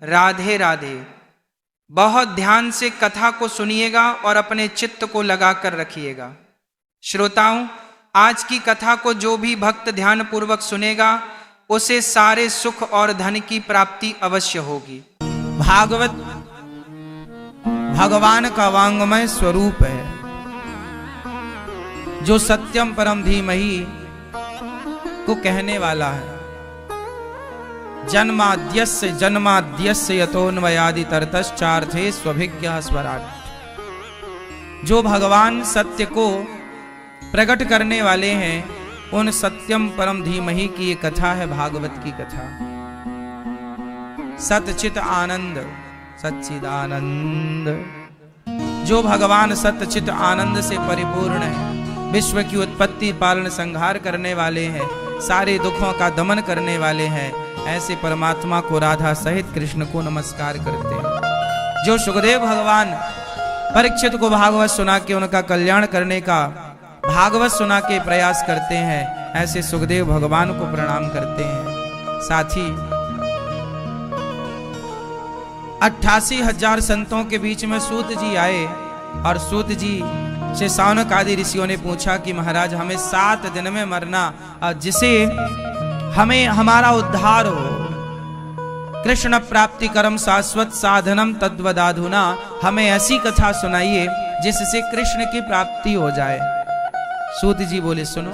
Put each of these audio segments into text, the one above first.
राधे राधे। बहुत ध्यान से कथा को सुनिएगा और अपने चित्त को लगा कर रखिएगा। श्रोताओं, आज की कथा को जो भी भक्त ध्यान पूर्वक सुनेगा उसे सारे सुख और धन की प्राप्ति अवश्य होगी। भागवत भगवान का वांगमय स्वरूप है, जो सत्यम परम धीमहि को कहने वाला है। जन्माद्यस्य जन्माद्यस्य यतोन्वयादि तरतश्चार्थे स्वभिज्ञः स्वराट। जो भगवान सत्य को प्रकट करने वाले हैं, उन सत्यम परम धीमहि की ये कथा है, भागवत की कथा। सतचित आनंद सच्चिदानंद, जो भगवान सतचित आनंद से परिपूर्ण है, विश्व की उत्पत्ति पालन संहार करने वाले हैं, सारे दुखों का दमन करने वाले हैं, ऐसे परमात्मा को राधा सहित कृष्ण को नमस्कार करते हैं। जो सुखदेव भगवान परीक्षित को भागवत सुना के उनका कल्याण करने का भागवत सुना के प्रयास करते हैं, ऐसे सुखदेव भगवान को प्रणाम करते हैं। साथ ही 88,000 संतों के बीच में सूत जी आए और सूत जी से शौनक आदि ऋषियों ने पूछा कि महाराज, हमें 7 दिन में मरना, जिसे हमें हमारा उद्धार हो, कृष्ण प्राप्ति कर्म शाश्वत साधनम तद्वदाधुना, हमें ऐसी कथा सुनाइए जिससे कृष्ण की प्राप्ति हो जाए। सूत जी बोले, सुनो।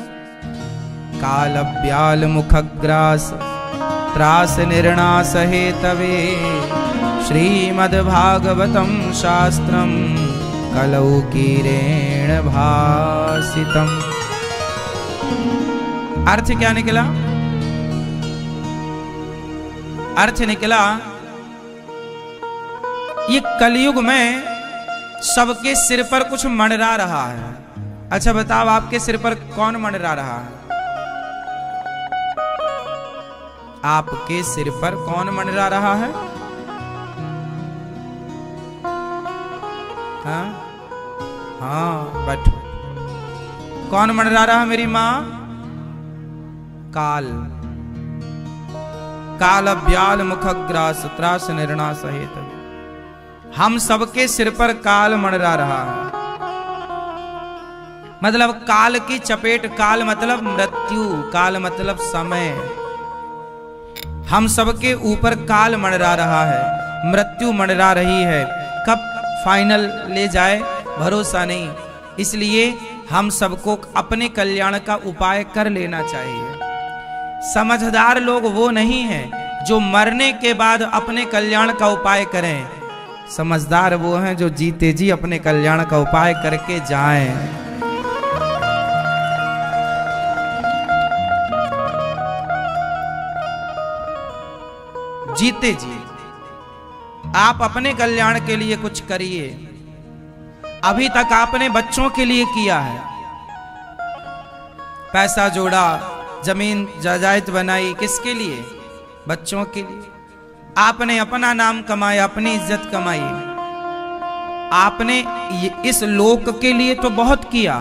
काल ब्याल मुखग्रास त्रास निर्णास हेतवे श्रीमद्भागवतम शास्त्रम कलौ कीरेण भासितम। अर्थ क्या निकला? अर्थ निकला, ये कलयुग में सबके सिर पर कुछ मंडरा रहा है। अच्छा बताओ, आपके सिर पर कौन मंडरा रहा है? आपके सिर पर कौन मंडरा रहा है? हाँ बैठो। कौन मंडरा रहा है मेरी माँ? काल। काल ब्याल मुखग्रास त्रास निर्णास हेतवे। हम सबके सिर पर काल मंडरा रहा है, मतलब काल की चपेट। काल मतलब मृत्यु, काल मतलब समय। हम सबके ऊपर काल मंडरा रहा है, मृत्यु मंडरा रही है। कब फाइनल ले जाए भरोसा नहीं, इसलिए हम सबको अपने कल्याण का उपाय कर लेना चाहिए। समझदार लोग वो नहीं हैं जो मरने के बाद अपने कल्याण का उपाय करें, समझदार वो हैं जो जीते जी अपने कल्याण का उपाय करके जाएं। जीते जी आप अपने कल्याण के लिए कुछ करिए। अभी तक आपने बच्चों के लिए किया है, पैसा जोड़ा, जमीन जायदाद बनाई, किसके लिए? बच्चों के लिए। आपने अपना नाम कमाया, अपनी इज्जत कमाई। आपने इस लोक के लिए तो बहुत किया,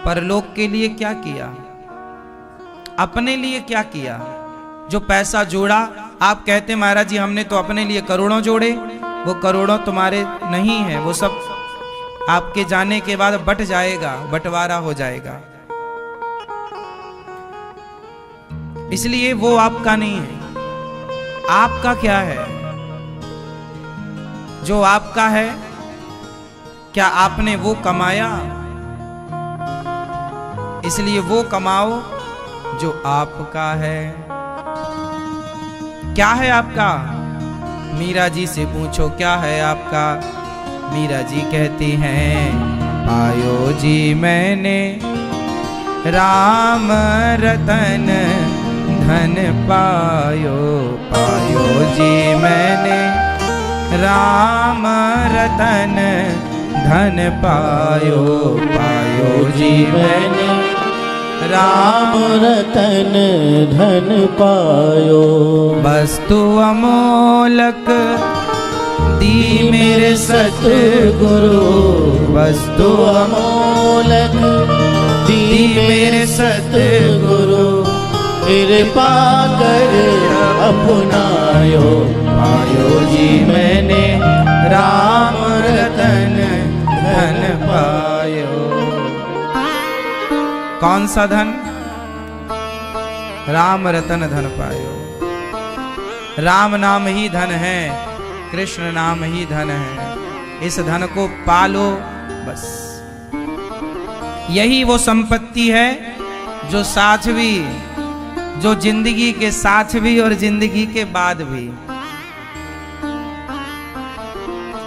पर लोक के लिए क्या किया? अपने लिए क्या किया? जो पैसा जोड़ा, आप कहते महाराज जी हमने तो अपने लिए करोड़ों जोड़े, वो करोड़ों तुम्हारे नहीं है, वो सब आपके जाने के बाद बट जाएगा, बंटवारा हो जाएगा। इसलिए वो आपका नहीं है। आपका क्या है? जो आपका है, क्या आपने वो कमाया? इसलिए वो कमाओ जो आपका है। क्या है आपका? मीरा जी से पूछो क्या है आपका। मीरा जी कहती हैं, पायो जी मैंने राम रतन धन पायो, पायो जी मैंने राम रतन धन पायो, पायो जी मैंने राम रतन धन पायो। वस्तु अमोलक दी मेरे सतगुरु, वस्तु अमोलक दी मेरे सतगुरु, कृपा कर अपनायो। पायो जी मैंने राम रतन धन पायो। कौन सा धन? राम रतन धन पायो। राम नाम ही धन है, कृष्ण नाम ही धन है। इस धन को पालो बस। यही वो संपत्ति है जो साथ भी, जो जिंदगी के साथ भी और जिंदगी के बाद भी।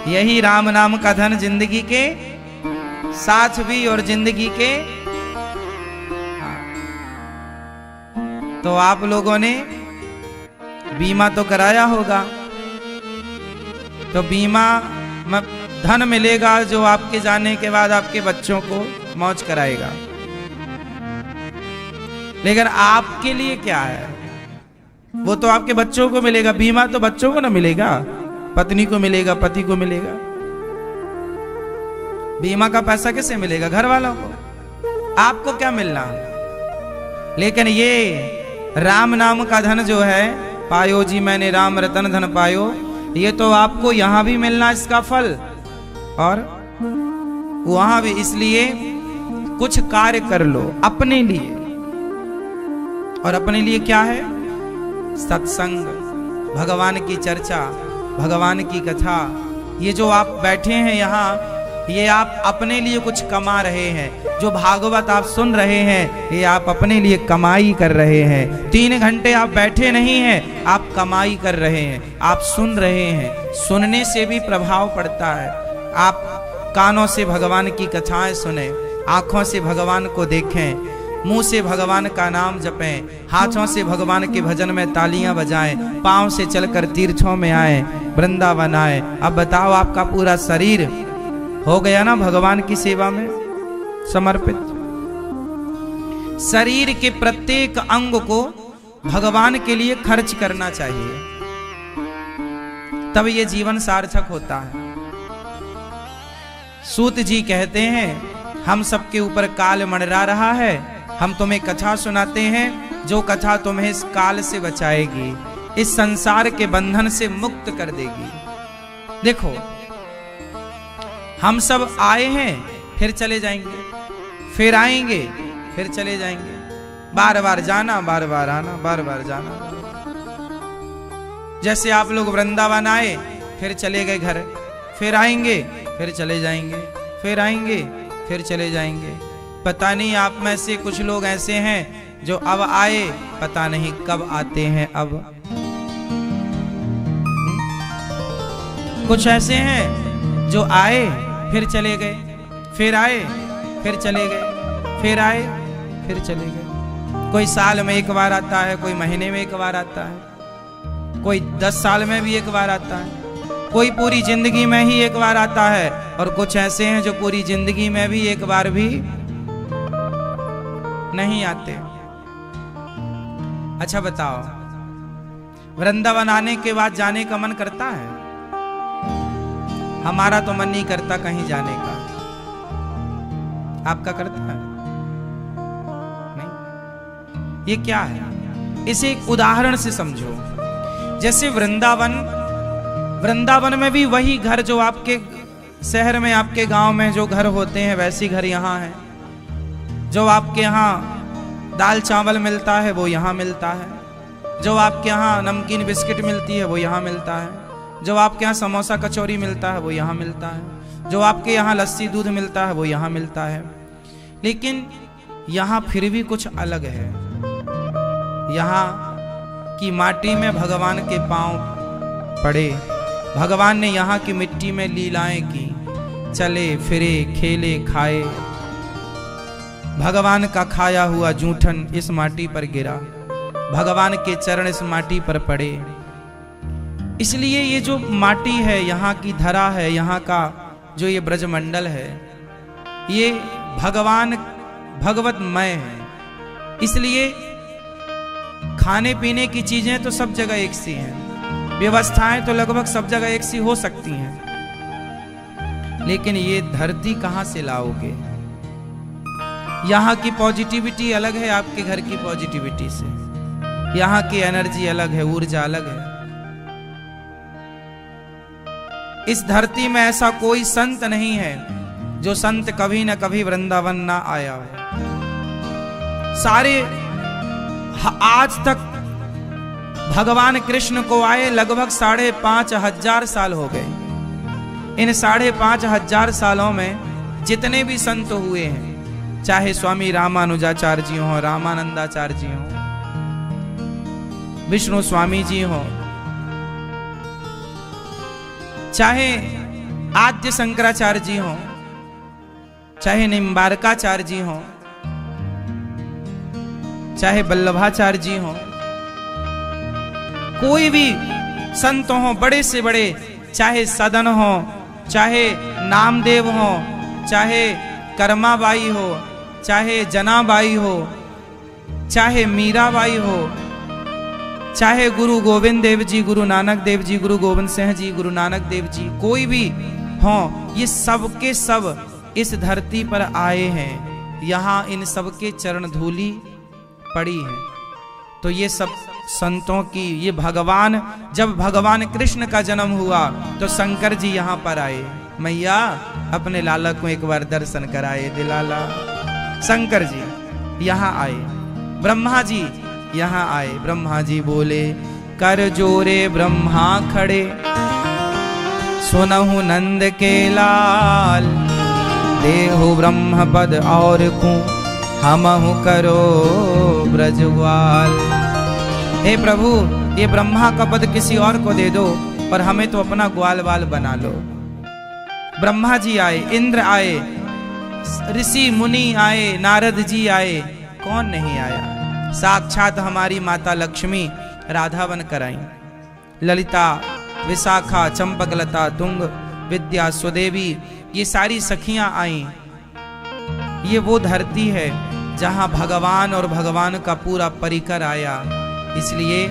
यही राम नाम का धन जिंदगी के साथ भी और जिंदगी के। तो आप लोगों ने बीमा तो कराया होगा, तो बीमा में धन मिलेगा जो आपके जाने के बाद आपके बच्चों को मौज कराएगा। लेकिन आपके लिए क्या है? वो तो आपके बच्चों को मिलेगा, बीमा तो बच्चों को ना मिलेगा, पत्नी को मिलेगा, पति को मिलेगा। बीमा का पैसा किसे मिलेगा? घर वालों को। आपको क्या मिलना? लेकिन ये राम नाम का धन जो है, पायो जी मैंने राम रतन धन पायो, ये तो आपको यहां भी मिलना इसका फल और वहां भी। इसलिए कुछ कार्य कर लो अपने लिए। और अपने लिए क्या है? सत्संग, भगवान की चर्चा, भगवान की कथा। ये जो आप बैठे हैं यहाँ, ये आप अपने लिए कुछ कमा रहे हैं। जो भागवत आप सुन रहे हैं, ये आप अपने लिए कमाई कर रहे हैं। 3 घंटे आप बैठे नहीं हैं, आप कमाई कर रहे हैं, आप सुन रहे हैं। सुनने से भी प्रभाव पड़ता है। आप कानों से भगवान की कथाएं सुने, आंखों से भगवान को देखें, मुंह से भगवान का नाम जपें, हाथों से भगवान के भजन में तालियां बजाएं, पांव से चलकर तीर्थों में आए, वृंदावन आए। अब बताओ, आपका पूरा शरीर हो गया ना भगवान की सेवा में समर्पित। शरीर के प्रत्येक अंग को भगवान के लिए खर्च करना चाहिए, तब ये जीवन सार्थक होता है। सूत जी कहते हैं, हम सबके ऊपर काल मंडरा रहा है, हम तुम्हें कथा सुनाते हैं जो कथा तुम्हें इस काल से बचाएगी, इस संसार के बंधन से मुक्त कर देगी। देखो, हम सब आए हैं, फिर चले जाएंगे, फिर आएंगे, फिर चले जाएंगे। बार बार जाना, बार बार आना, बार बार जाना। जैसे आप लोग वृंदावन आए, फिर चले गए घर, फिर आएंगे, फिर चले जाएंगे, फिर आएंगे, फिर चले जाएंगे। पता नहीं आप में से कुछ लोग ऐसे हैं जो अब आए, पता नहीं कब आते हैं। अब कुछ ऐसे हैं जो आए, फिर चले गए, फिर आए, फिर चले गए, फिर आए, फिर चले गए। कोई साल में एक बार आता है, कोई महीने में एक बार आता है, कोई 10 साल में भी एक बार आता है, कोई पूरी जिंदगी में ही एक बार आता है, और कुछ ऐसे हैं जो पूरी जिंदगी में भी एक बार भी नहीं आते। अच्छा बताओ, वृंदावन आने के बाद जाने का मन करता है? हमारा तो मन नहीं करता कहीं जाने का। आपका करता है? नहीं। ये क्या है? इसे एक उदाहरण से समझो। जैसे वृंदावन में भी वही घर जो आपके शहर में, आपके गांव में जो घर होते हैं, वैसे घर यहाँ है। जो आपके यहाँ दाल चावल मिलता है, वो यहाँ मिलता है। जो आपके यहाँ नमकीन बिस्किट मिलती है, वो यहाँ मिलता है। जो आपके यहाँ समोसा कचौरी मिलता है, वो यहाँ मिलता है। जो आपके यहाँ लस्सी दूध मिलता है, वो यहाँ मिलता है। लेकिन यहाँ फिर भी कुछ अलग है। यहाँ की माटी में भगवान के पांव पड़े, भगवान ने यहाँ की मिट्टी में लीलाएं की, चले फिरे, खेले, खाए। भगवान का खाया हुआ जूठन इस माटी पर गिरा, भगवान के चरण इस माटी पर पड़े। इसलिए ये जो माटी है, यहाँ की धरा है, यहाँ का जो ये ब्रजमंडल है, ये भगवान भगवतमय है। इसलिए खाने पीने की चीजें तो सब जगह एक सी हैं, व्यवस्थाएं तो लगभग सब जगह एक सी हो सकती हैं, लेकिन ये धरती कहां से लाओगे? यहाँ की पॉजिटिविटी अलग है आपके घर की पॉजिटिविटी से, यहाँ की एनर्जी अलग है, ऊर्जा अलग है। इस धरती में ऐसा कोई संत नहीं है जो संत कभी न कभी वृंदावन ना आया हो। सारे आज तक भगवान कृष्ण को आए लगभग 5,500 साल हो गए। इन 5,500 सालों में जितने भी संत हुए हैं, चाहे स्वामी रामानुजाचार्य जी हो, रामानंदाचार्य जी हो, विष्णु स्वामी जी हो, चाहे आद्य शंकराचार्य जी हो, चाहे निम्बारकाचार्य जी हो, चाहे वल्लभाचार्य जी हो, कोई भी संत हो बड़े से बड़े, चाहे सदन हो, चाहे नामदेव हो, चाहे कर्माबाई हो, चाहे जनाबाई हो, चाहे मीराबाई हो, चाहे गुरु गोविंद देव जी, गुरु नानक देव जी, गुरु गोविंद सिंह जी, गुरु नानक देव जी, कोई भी हो, ये सब के सब इस धरती पर आए हैं। यहाँ इन सब के चरण धूली पड़ी है। तो ये सब संतों की, ये भगवान, जब भगवान कृष्ण का जन्म हुआ तो शंकर जी यहाँ पर आए। मैया अपने लाला को एक बार दर्शन कराए दिलाला। शंकर जी यहाँ आए, ब्रह्मा जी यहाँ आए। ब्रह्मा जी बोले, कर जोरे ब्रह्मा खड़े, सुनहु नंद के लाल, देहु ब्रह्म पद और को हमहु करो ब्रजवाल। हे प्रभु, ये ब्रह्मा का पद किसी और को दे दो, पर हमें तो अपना ग्वाल बाल बना लो। ब्रह्मा जी आए, इंद्र आए, ऋषि मुनि आए, नारद जी आए, कौन नहीं आया। साक्षात हमारी माता लक्ष्मी राधा बन कर आई। ललिता, विशाखा, चंपकलता, तुंग, विद्या, सुदेवी, ये सारी सखियां आई। ये वो धरती है जहां भगवान और भगवान का पूरा परिकर आया। इसलिए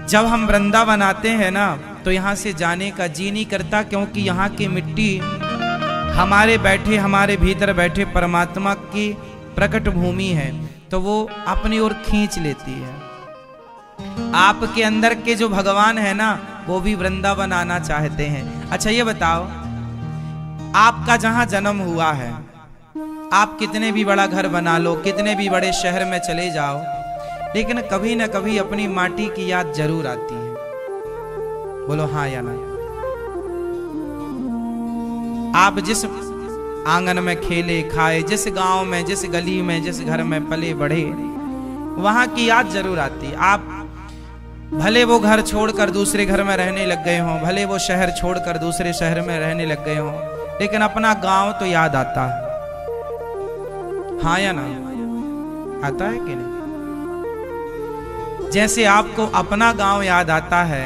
जब हम वृंदावन आते हैं ना, तो यहाँ से जाने का जी नहीं करता, क्योंकि यहाँ की मिट्टी हमारे भीतर बैठे परमात्मा की प्रकट भूमि है, तो वो अपनी ओर खींच लेती है। आपके अंदर के जो भगवान है ना, वो भी वृंदावन आना चाहते हैं। अच्छा ये बताओ, आपका जहां जन्म हुआ है, आप कितने भी बड़ा घर बना लो, कितने भी बड़े शहर में चले जाओ, लेकिन कभी ना कभी अपनी माटी की याद जरूर आती है। बोलो हाँ या ना। आप जिस आंगन में खेले खाए, जिस गांव में, जिस गली में, जिस घर में पले बढ़े, वहां की याद जरूर आती है। आप भले वो घर छोड़कर दूसरे घर में रहने लग गए हों, भले वो शहर छोड़कर दूसरे शहर में रहने लग गए हों, लेकिन अपना गांव तो याद आता है। हाँ या ना? आता है कि नहीं? जैसे आपको अपना गांव याद आता है,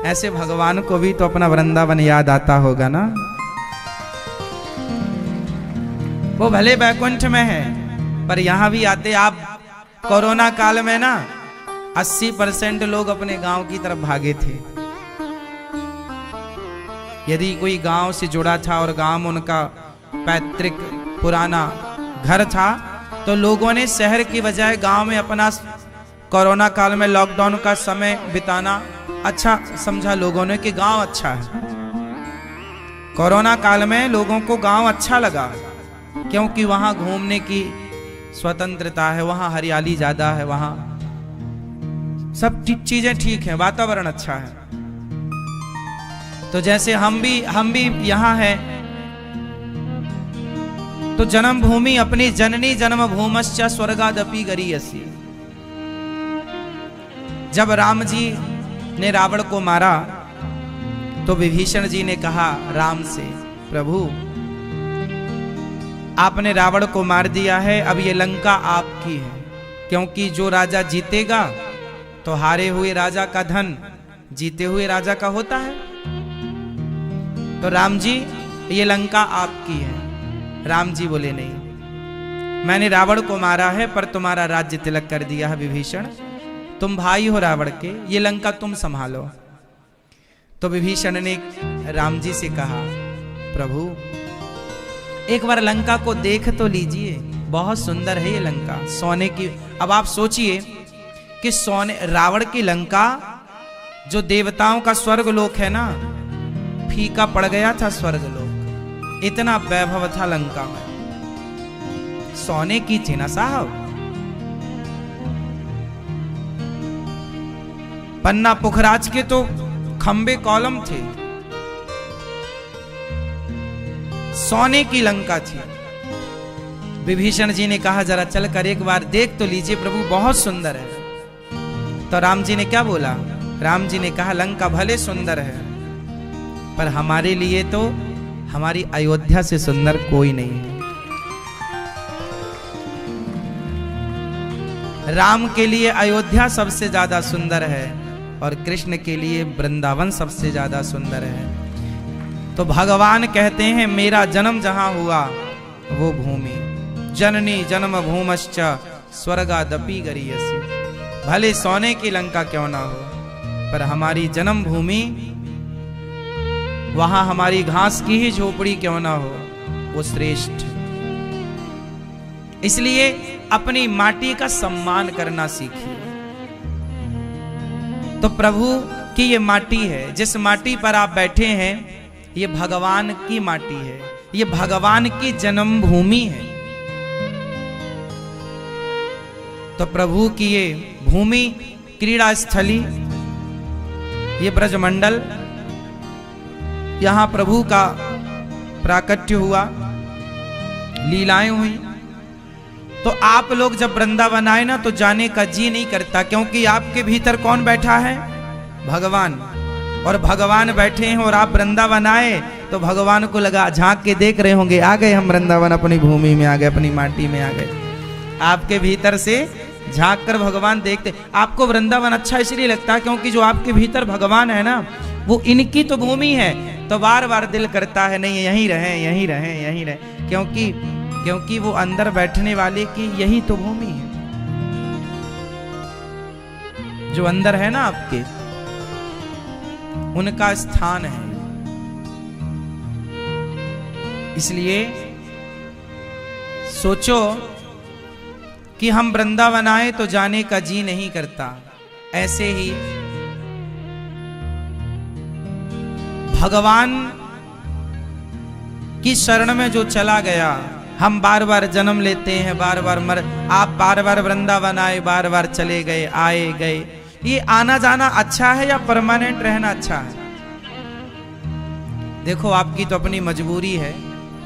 ऐसे भगवान को भी तो अपना वृंदावन याद आता होगा ना। वो भले बैकुंठ में है, पर यहां भी आते। आप कोरोना काल में ना 80% लोग अपने गांव की तरफ भागे थे। यदि कोई गांव से जुड़ा था और गांव में उनका पैतृक पुराना घर था, तो लोगों ने शहर की बजाय गांव में अपना कोरोना काल में लॉकडाउन का समय बिताना अच्छा समझा लोगों ने, कि गांव अच्छा है। कोरोना काल में लोगों को गांव अच्छा लगा, क्योंकि वहां घूमने की स्वतंत्रता है, वहां हरियाली ज्यादा है, वहां सब चीजें ठीक है, वातावरण अच्छा है। तो जैसे हम भी यहां हैं, तो जन्मभूमि अपनी जननी जन्मभूमश्च स्वर्गादपि गरीयसी। जब राम जी ने रावण को मारा, तो विभीषण जी ने कहा राम से, प्रभु आपने रावण को मार दिया है, अब ये लंका आपकी है, क्योंकि जो राजा जीतेगा तो हारे हुए राजा का धन जीते हुए राजा का होता है। तो राम जी ये लंका आपकी है। राम जी बोले नहीं, मैंने रावण को मारा है, पर तुम्हारा राज्य तिलक कर दिया है विभीषण, तुम भाई हो रावण के, ये लंका तुम संभालो। तो विभीषण ने राम जी से कहा, प्रभु एक बार लंका को देख तो लीजिए, बहुत सुंदर है ये लंका, सोने की। अब आप सोचिए कि रावण की लंका, जो देवताओं का स्वर्ग लोक है ना, फीका पड़ गया था स्वर्गलोक। इतना वैभव था लंका में, सोने की थी ना साहब। पन्ना पुखराज के तो खंबे कॉलम थे, सोने की लंका थी। विभीषण जी ने कहा जरा चल कर एक बार देख तो लीजिए प्रभु, बहुत सुंदर है। तो राम जी ने क्या बोला? राम जी ने कहा लंका भले सुंदर है, पर हमारे लिए तो हमारी अयोध्या से सुंदर कोई नहीं है। राम के लिए अयोध्या सबसे ज्यादा सुंदर है और कृष्ण के लिए वृंदावन सबसे ज्यादा सुंदर है। तो भगवान कहते हैं मेरा जन्म जहां हुआ वो भूमि, जननी जन्म भूमश्च स्वर्गादपि गरीयसी। भले सोने की लंका क्यों ना हो, पर हमारी जन्म भूमि, वहां हमारी घास की ही झोपड़ी क्यों ना हो, वो श्रेष्ठ। इसलिए अपनी माटी का सम्मान करना सीखिए। तो प्रभु की ये माटी है, जिस माटी पर आप बैठे हैं, ये भगवान की माटी है, ये भगवान की जन्मभूमि है। तो प्रभु की ये भूमि, क्रीड़ा स्थली, ये ब्रजमंडल, यहां प्रभु का प्राकट्य हुआ, लीलाएं हुई। तो आप लोग जब वृंदावन आए ना तो जाने का जी नहीं करता, क्योंकि आपके भीतर कौन बैठा है? भगवान। और भगवान बैठे हैं और आप वृंदावन आए तो भगवान को लगा, झांक के देख रहे होंगे, आ गए हम वृंदावन, अपनी भूमि में आ गए, अपनी माटी में आ गए। आपके भीतर से झांक कर भगवान देखते। आपको वृंदावन अच्छा इसलिए लगता है क्योंकि जो आपके भीतर भगवान है ना, वो इनकी तो भूमि है। तो बार बार दिल करता है नहीं यहीं रहे, यहीं रहे, यहीं रहे, क्योंकि वो अंदर बैठने वाले की यही तो भूमि है। जो अंदर है ना आपके, उनका स्थान है। इसलिए सोचो कि हम वृंदावन आए तो जाने का जी नहीं करता। ऐसे ही भगवान की शरण में जो चला गया, हम बार बार जन्म लेते हैं, बार बार आप बार बार वृंदावन आए, बार बार चले गए, आए गए। ये आना जाना अच्छा है या परमानेंट रहना अच्छा है? देखो आपकी तो अपनी मजबूरी है,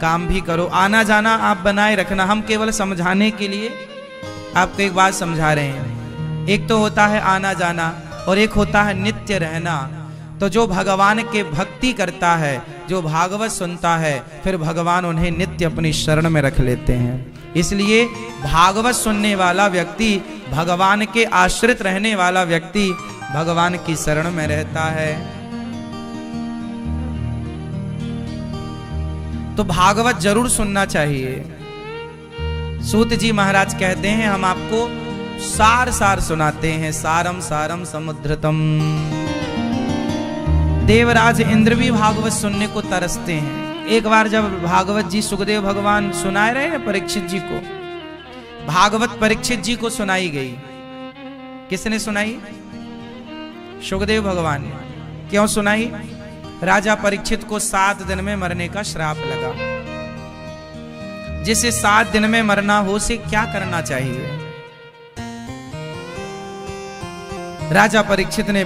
काम भी करो, आना जाना आप बनाए रखना। हम केवल समझाने के लिए आपको एक बात समझा रहे हैं। एक तो होता है आना जाना और एक होता है नित्य रहना। तो जो भगवान के भक्ति करता है, जो भागवत सुनता है, फिर भगवान उन्हें नित्य अपनी शरण में रख लेते हैं। इसलिए भागवत सुनने वाला व्यक्ति, भगवान के आश्रित रहने वाला व्यक्ति भगवान की शरण में रहता है। तो भागवत जरूर सुनना चाहिए। सूत जी महाराज कहते हैं हम आपको सार सार सुनाते हैं, सारम सारम समुद्रतम। देवराज इंद्र भी भागवत सुनने को तरसते हैं। एक बार जब भागवत जी सुखदेव भगवान सुनाए रहे हैं परीक्षित जी को, भागवत परीक्षित जी को सुनाई गई। किसने सुनाई? सुखदेव भगवान ने। क्यों सुनाई? राजा परीक्षित को 7 दिन में मरने का श्राप लगा। जिसे 7 दिन में मरना हो उसे क्या करना चाहिए? राजा परीक्षित ने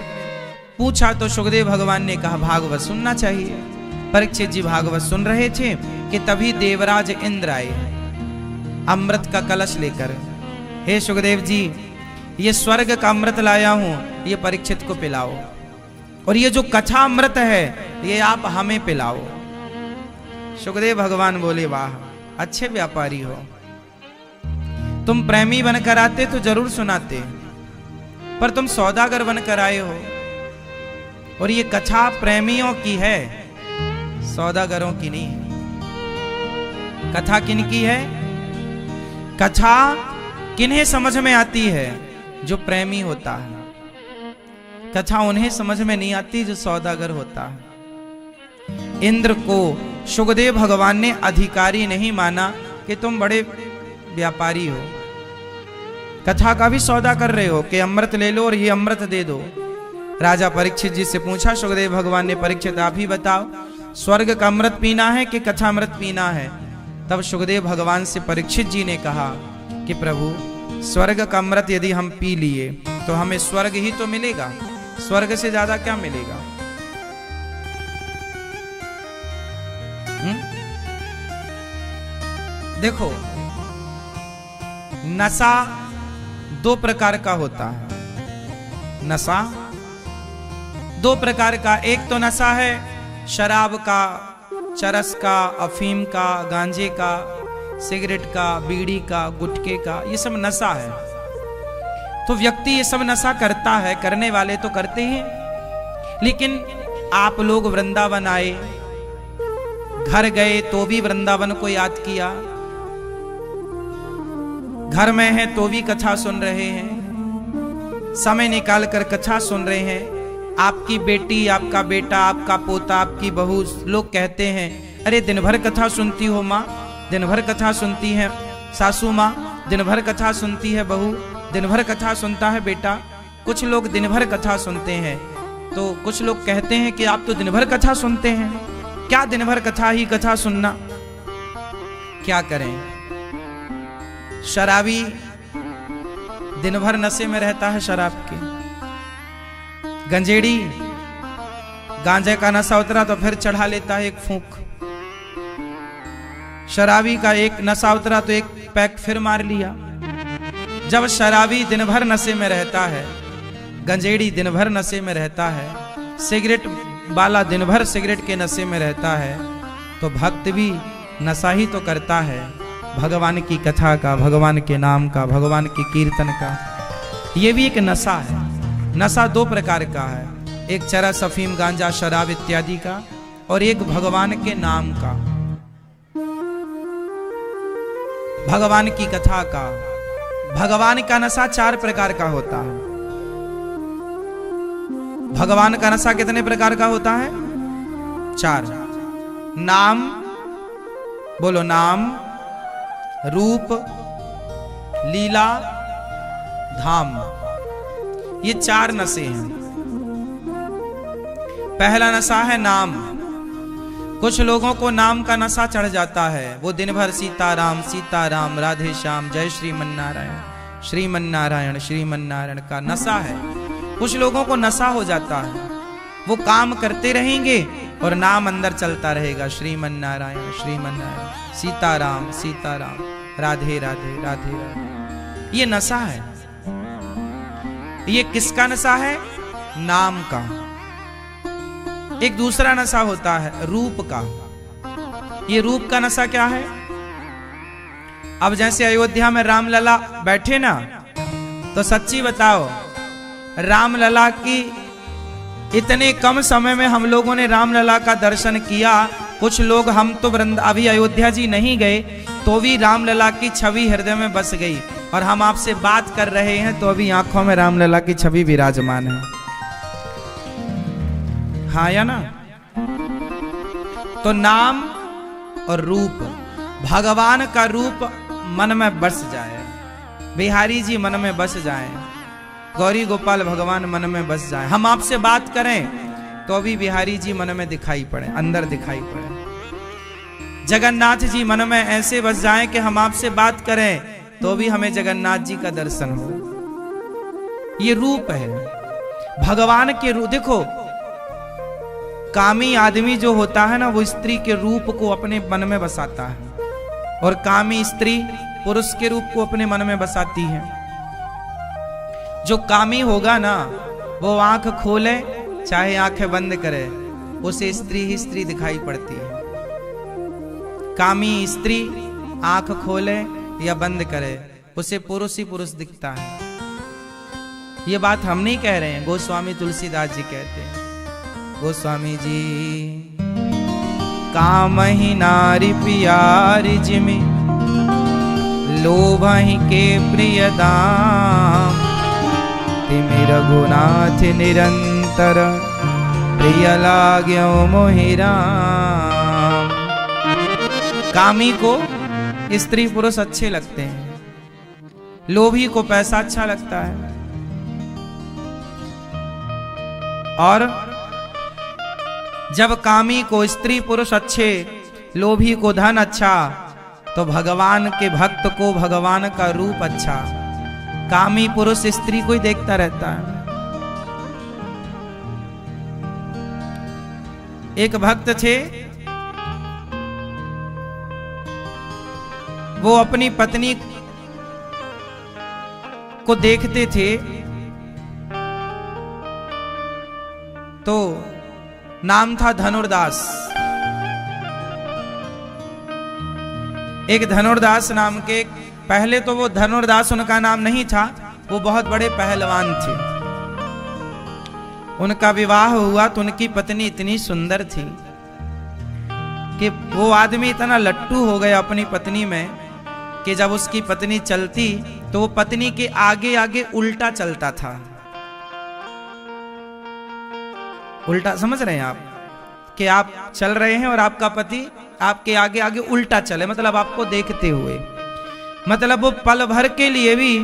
पूछा तो सुखदेव भगवान ने कहा भागवत सुनना चाहिए। परीक्षित जी भागवत सुन रहे थे कि तभी देवराज इंद्र आए अमृत का कलश लेकर। हे सुखदेव जी, ये स्वर्ग का अमृत लाया हूं, ये परीक्षित को पिलाओ, और ये जो कथा अमृत है ये आप हमें पिलाओ। सुखदेव भगवान बोले वाह, अच्छे व्यापारी हो, तुम प्रेमी बनकर आते तो जरूर सुनाते, पर तुम सौदागर बनकर आए हो, और ये कथा प्रेमियों की है, सौदागरों की नहीं है। कथा किन की है? कथा किन्हें समझ में आती है? जो प्रेमी होता है। कथा उन्हें समझ में नहीं आती जो सौदागर होता है। इंद्र को सुखदेव भगवान ने अधिकारी नहीं माना कि तुम बड़े व्यापारी हो, कथा का भी सौदा कर रहे हो कि अमृत ले लो और ये अमृत दे दो। राजा परीक्षित जी से पूछा सुखदेव भगवान ने, परीक्षित आप ही बताओ स्वर्ग का अमृत पीना है कि कथा अमृत पीना है? तब सुखदेव भगवान से परीक्षित जी ने कहा कि प्रभु, स्वर्ग का अमृत यदि हम पी लिए तो हमें स्वर्ग ही तो मिलेगा, स्वर्ग से ज्यादा क्या मिलेगा? देखो, नशा दो प्रकार का होता है। नशा दो प्रकार का, एक तो नशा है शराब का, चरस का, अफीम का, गांजे का, सिगरेट का, बीड़ी का, गुटखे का, ये सब नशा है। तो व्यक्ति ये सब नशा करता है, करने वाले तो करते हैं। लेकिन आप लोग वृंदावन आए, घर गए तो भी वृंदावन को याद किया, घर में हैं तो भी कथा सुन रहे हैं, समय निकाल कर कथा सुन रहे हैं। आपकी बेटी, आपका बेटा, आपका पोता, आपकी बहू, लोग कहते हैं अरे दिन भर कथा सुनती हो माँ, दिन भर कथा सुनती है सासू माँ, दिन भर कथा सुनती है बहू, दिन भर कथा सुनता है बेटा। कुछ लोग दिन भर कथा सुनते हैं, तो कुछ लोग कहते हैं कि आप तो दिन भर कथा सुनते हैं, क्या दिन भर कथा ही कथा सुनना? क्या करें? शराबी दिन भर नशे में रहता है शराब के, गंजेड़ी गांजे का नशा उतरा तो फिर चढ़ा लेता है एक फूंक, शराबी का एक नशा उतरा तो एक पैक फिर मार लिया। जब शराबी दिन भर नशे में रहता है, गंजेड़ी दिन भर नशे में रहता है, सिगरेट वाला दिन भर सिगरेट के नशे में रहता है, तो भक्त भी नशा ही तो करता है, भगवान की कथा का, भगवान के नाम का, भगवान के कीर्तन का। ये भी एक नशा है। नशा दो प्रकार का है, एक चरस, अफीम, गांजा, शराब इत्यादि का, और एक भगवान के नाम का, भगवान की कथा का। भगवान का नशा चार प्रकार का होता है। भगवान का नशा कितने प्रकार का होता है? चार। नाम, बोलो नाम, रूप, लीला, धाम, ये चार नशे हैं। पहला नशा है नाम। कुछ लोगों को नाम का नशा चढ़ जाता है, वो दिन भर सीताराम सीताराम, राधे श्याम, जय श्रीमन्नारायण, श्रीमन्नारायण श्रीमन्नारायण का नशा है। कुछ लोगों को नशा हो जाता है, वो काम करते रहेंगे और नाम अंदर चलता रहेगा, श्रीमन्नारायण श्रीमन्नारायण, सीताराम सीताराम, राधे राधे राधे राधे। ये नशा है। ये किसका नशा है? नाम का। एक दूसरा नशा होता है रूप का। ये रूप का नशा क्या है? अब जैसे अयोध्या में रामलला बैठे ना, तो सच्ची बताओ, रामलला की इतने कम समय में हम लोगों ने रामलला का दर्शन किया। कुछ लोग, हम तो अभी अयोध्या जी नहीं गए, तो भी रामलला की छवि हृदय में बस गई, और हम आपसे बात कर रहे हैं तो अभी आंखों में रामलला की छवि विराजमान है। हाँ या ना? तो नाम और रूप, भगवान का रूप मन में बस जाए, बिहारी जी मन में बस जाए, गौरी गोपाल भगवान मन में बस जाए। हम आपसे बात करें तो भी बिहारी जी मन में दिखाई पड़े, अंदर दिखाई पड़े। जगन्नाथ जी मन में ऐसे बस जाएं कि हम आपसे बात करें तो भी हमें जगन्नाथ जी का दर्शन हो। ये रूप है भगवान के रूप। देखो, कामी आदमी जो होता है ना, वो स्त्री के रूप को अपने मन में बसाता है, और कामी स्त्री पुरुष के रूप को अपने मन में बसाती है। जो कामी होगा ना, वो आंख खोले चाहे आंखें बंद करे, उसे स्त्री ही स्त्री दिखाई पड़ती है। कामी स्त्री आंख खोले या बंद करे, उसे पुरुष ही पुरुष दिखता है। ये बात हम नहीं कह रहे हैं, गोस्वामी तुलसीदास जी कहते हैं। गोस्वामी जी, काम ही नारी प्यारी जिमि, लोभ ही के प्रिय दाम, तिमि रघुनाथ निरंतर, प्रिय लाग्यो मोहि राम। कामी को स्त्री पुरुष अच्छे लगते हैं, लोभी को पैसा अच्छा लगता है, और जब कामी को स्त्री पुरुष अच्छे, लोभी को धन अच्छा, तो भगवान के भक्त को भगवान का रूप अच्छा। कामी पुरुष स्त्री को ही देखता रहता है। एक भक्त थे, वो अपनी पत्नी को देखते थे तो नाम था धनुर्दास। एक धनुर्दास नाम के, पहले तो वो धनुर्दास उनका नाम नहीं था, वो बहुत बड़े पहलवान थे। उनका विवाह हुआ तो उनकी पत्नी इतनी सुंदर थी कि वो आदमी इतना लट्टू हो गया अपनी पत्नी में कि जब उसकी पत्नी चलती तो वो पत्नी के आगे आगे उल्टा चलता था। उल्टा समझ रहे हैं आप, कि आप चल रहे हैं और आपका पति आपके आगे आगे उल्टा चले, मतलब आपको देखते हुए। मतलब वो पल भर के लिए भी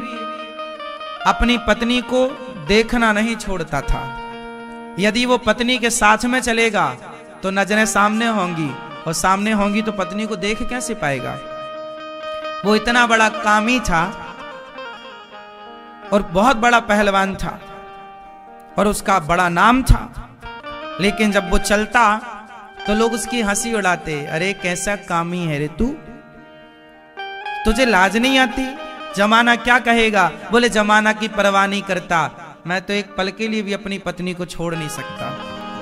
अपनी पत्नी को देखना नहीं छोड़ता था। यदि वो पत्नी के साथ में चलेगा तो नजरें सामने होंगी, और सामने होंगी तो पत्नी को देख कैसे पाएगा। वो इतना बड़ा कामी था और बहुत बड़ा पहलवान था और उसका बड़ा नाम था। लेकिन जब वो चलता तो लोग उसकी हंसी उड़ाते, अरे कैसा कामी है रे तू, तुझे लाज नहीं आती, जमाना क्या कहेगा। बोले जमाना की परवाह नहीं करता, मैं तो एक पल के लिए भी अपनी पत्नी को छोड़ नहीं सकता।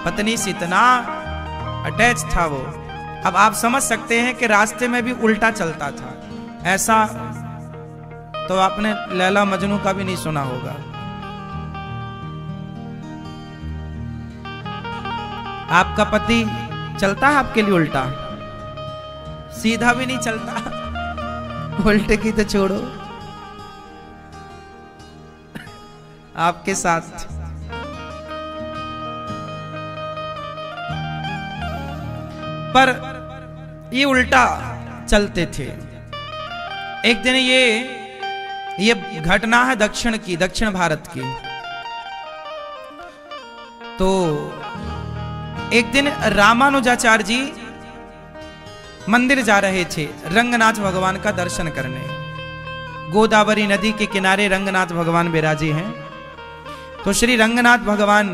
पत्नी से इतना अटैच था वो। अब आप समझ सकते हैं कि रास्ते में भी उल्टा चलता था। ऐसा तो आपने लैला मजनू का भी नहीं सुना होगा। आपका पति चलता है आपके लिए उल्टा, सीधा भी नहीं चलता, उल्टे की तो छोड़ो, आपके साथ। पर ये उल्टा चलते थे। एक दिन ये घटना है दक्षिण भारत की। तो एक दिन रामानुजाचार्य जी मंदिर जा रहे थे रंगनाथ भगवान का दर्शन करने। गोदावरी नदी के किनारे रंगनाथ भगवान विराजे हैं। तो श्री रंगनाथ भगवान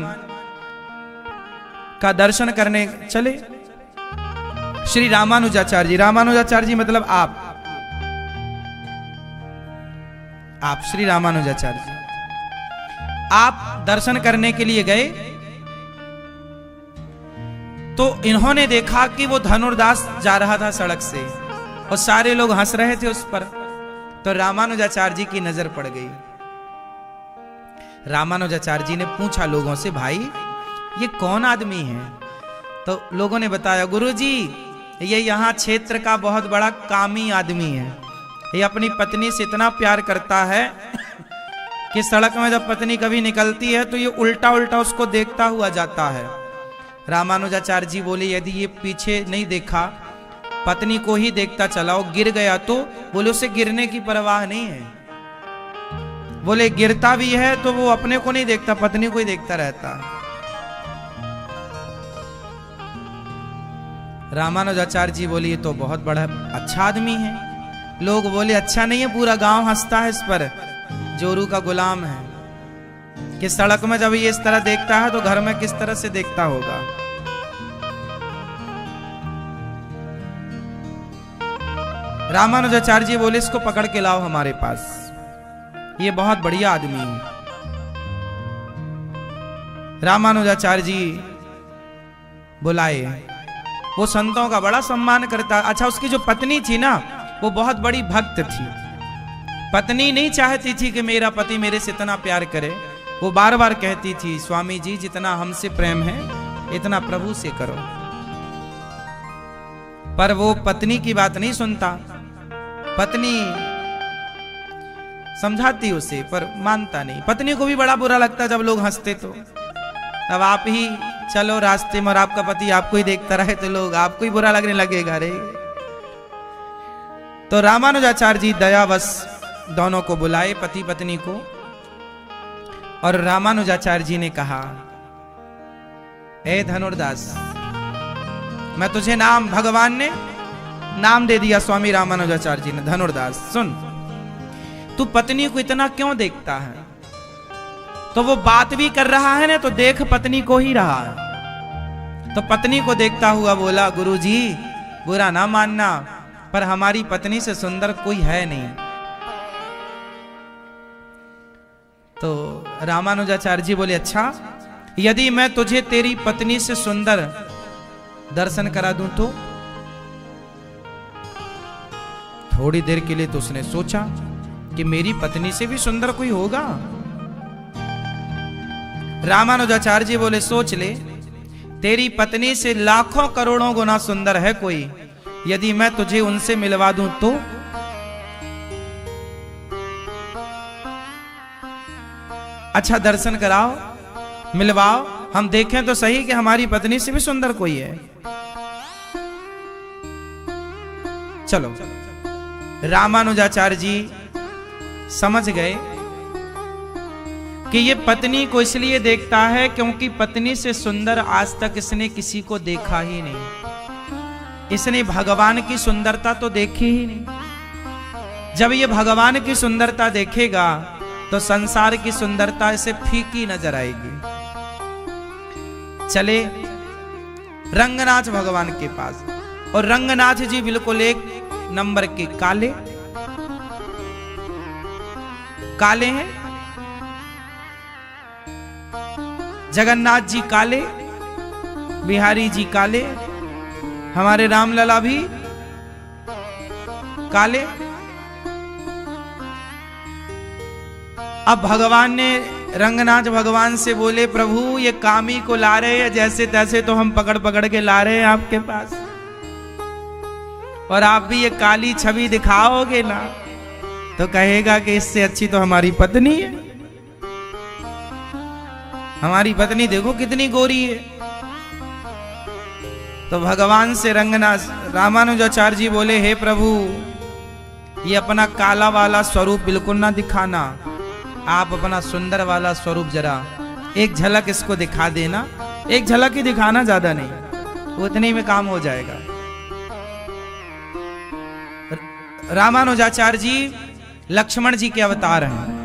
का दर्शन करने चले श्री रामानुजाचार्य जी मतलब आप श्री रामानुजाचार्य जी, आप दर्शन करने के लिए गए तो इन्होंने देखा कि वो धनुर्दास जा रहा था सड़क से और सारे लोग हंस रहे थे उस पर। तो रामानुजाचार्य जी की नजर पड़ गई। रामानुजाचार्य जी ने पूछा लोगों से, भाई ये कौन आदमी है? तो लोगों ने बताया, गुरुजी ये यहाँ क्षेत्र का बहुत बड़ा कामी आदमी है। ये अपनी पत्नी से इतना प्यार करता है कि सड़क में जब पत्नी कभी निकलती है तो ये उल्टा उल्टा उसको देखता हुआ जाता है। रामानुजाचार्य जी बोले, यदि ये पीछे नहीं देखा, पत्नी को ही देखता चला और गिर गया तो बोले उसे गिरने की परवाह नहीं है। बोले गिरता भी है तो वो अपने को नहीं देखता, पत्नी को ही देखता रहता है। रामानुजाचार्य जी बोले ये तो बहुत बड़ा अच्छा आदमी है। लोग बोले अच्छा नहीं है, पूरा गांव हंसता है इस पर, जोरू का गुलाम है। कि सड़क में जब ये इस तरह देखता है तो घर में किस तरह से देखता होगा। रामानुजाचार्य जी बोले इसको पकड़ के लाओ हमारे पास, ये बहुत बढ़िया आदमी है। रामानुजाचार्य जी बुलाए, वो संतों का बड़ा सम्मान करता। अच्छा, उसकी जो पत्नी थी ना वो बहुत बड़ी भक्त थी। पत्नी नहीं चाहती थी कि मेरा पति मेरे से इतना प्यार करे। वो बार बार कहती थी, स्वामी जी जितना हमसे प्रेम है इतना प्रभु से करो। पर वो पत्नी की बात नहीं सुनता। पत्नी समझाती उसे पर मानता नहीं। पत्नी को भी बड़ा बुरा लगता जब लोग हंसते। तो अब आप ही चलो रास्ते में और आपका पति आपको ही देखता रहे तो लोग आपको ही बुरा लगने लगेगा रे। तो रामानुजाचार्य जी दयावश दोनों को बुलाए, पति पत्नी को, और रामानुजाचार्य जी ने कहा, ए धनुर्दास, मैं तुझे नाम, भगवान ने नाम दे दिया स्वामी रामानुजाचार्य जी ने, धनुर्दास सुन, तू पत्नी को इतना क्यों देखता है? तो वो बात भी कर रहा है ना, तो देख पत्नी को ही रहा है। तो पत्नी को देखता हुआ बोला, गुरुजी बुरा ना मानना, पर हमारी पत्नी से सुंदर कोई है नहीं। तो रामानुजाचार्य जी बोले, अच्छा यदि मैं तुझे तेरी पत्नी से सुंदर दर्शन करा दूं तो? थोड़ी देर के लिए तो उसने सोचा कि मेरी पत्नी से भी सुंदर कोई होगा। रामानुजाचार्य जी बोले, सोच ले, तेरी पत्नी से लाखों करोड़ों गुना सुंदर है कोई, यदि मैं तुझे उनसे मिलवा दूं तो? अच्छा दर्शन कराओ, मिलवाओ, हम देखें तो सही कि हमारी पत्नी से भी सुंदर कोई है। चलो, रामानुजाचार्य जी समझ गए कि ये पत्नी को इसलिए देखता है क्योंकि पत्नी से सुंदर आज तक इसने किसी को देखा ही नहीं। इसने भगवान की सुंदरता तो देखी ही नहीं। जब ये भगवान की सुंदरता देखेगा तो संसार की सुंदरता इसे फीकी नजर आएगी। चले रंगनाथ भगवान के पास, और रंगनाथ जी बिल्कुल एक नंबर के काले काले हैं। जगन्नाथ जी काले, बिहारी जी काले, हमारे रामलला भी काले। अब भगवान ने, रंगनाथ भगवान से बोले, प्रभु ये कामी को ला रहे हैं जैसे तैसे, तो हम पकड़ पकड़ के ला रहे हैं आपके पास, और आप भी ये काली छवि दिखाओगे ना तो कहेगा कि इससे अच्छी तो हमारी पत्नी है। हमारी पत्नी देखो कितनी गोरी है। तो भगवान से रंगनाथ रामानुजाचार्य जी बोले, हे प्रभु ये अपना काला वाला स्वरूप बिल्कुल ना दिखाना, आप अपना सुंदर वाला स्वरूप जरा एक झलक इसको दिखा देना। एक झलक ही दिखाना, ज्यादा नहीं, उतने में काम हो जाएगा। रामानुजाचार्य जी लक्ष्मण जी के अवतार हैं।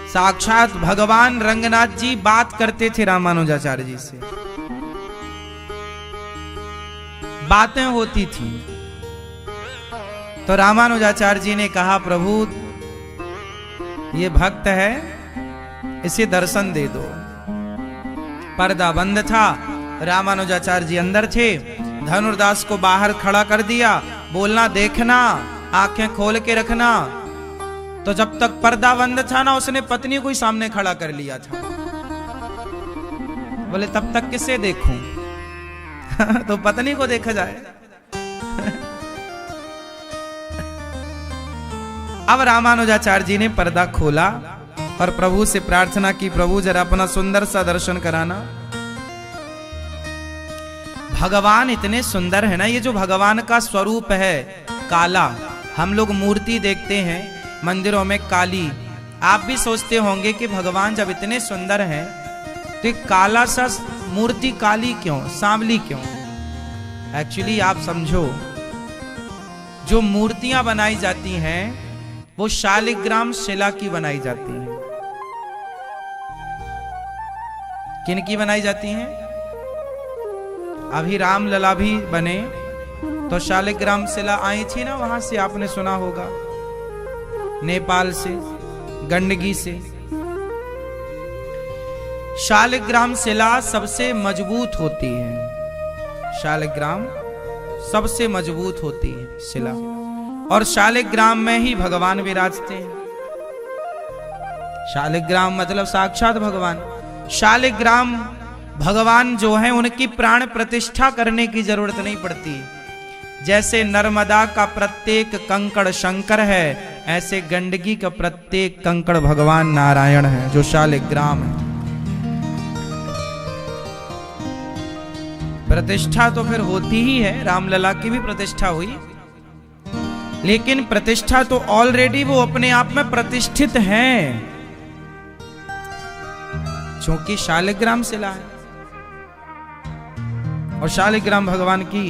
साक्षात भगवान रंगनाथ जी बात करते थे रामानुजाचार्य जी से, बातें होती थी। तो रामानुजाचार्य जी ने कहा, प्रभु ये भक्त है, इसे दर्शन दे दो। पर्दा बंद था, रामानुजाचार्य जी अंदर थे, धनुर्दास को बाहर खड़ा कर दिया, बोलना देखना, आंखें खोल के रखना। तो जब तक पर्दा बंद था ना, उसने पत्नी को ही सामने खड़ा कर लिया था। बोले तब तक किसे देखूं? तो पत्नी को देखा जाए। अब रामानुजाचार्य जी ने पर्दा खोला और प्रभु से प्रार्थना की, प्रभु जरा अपना सुंदर सा दर्शन कराना। भगवान इतने सुंदर है ना, ये जो भगवान का स्वरूप है काला, हम लोग मूर्ति देखते हैं मंदिरों में काली, आप भी सोचते होंगे कि भगवान जब इतने सुंदर हैं तो काला सा मूर्ति काली क्यों, सांवली क्यों? एक्चुअली आप समझो, जो मूर्तियां बनाई जाती हैं वो शालिग्राम शिला की बनाई जाती हैं। किन की बनाई जाती हैं? अभी रामलला भी बने तो शालिग्राम शिला आई थी ना, वहां से आपने सुना होगा, नेपाल से, गंडकी से। शालिग्राम शिला सबसे मजबूत होती है, शालिग्राम सबसे मजबूत होती है शिला, और शालिग्राम में ही भगवान विराजते हैं। शालिग्राम मतलब साक्षात भगवान। शालिग्राम भगवान जो है उनकी प्राण प्रतिष्ठा करने की जरूरत नहीं पड़ती। जैसे नर्मदा का प्रत्येक कंकड़ शंकर है, ऐसे गंडकी का प्रत्येक कंकड़ भगवान नारायण है, जो शालिग्राम है। प्रतिष्ठा तो फिर होती ही है, रामलला की भी प्रतिष्ठा हुई, लेकिन प्रतिष्ठा तो ऑलरेडी वो अपने आप में प्रतिष्ठित हैं, क्योंकि शालिग्राम शिला है। और शालिग्राम भगवान की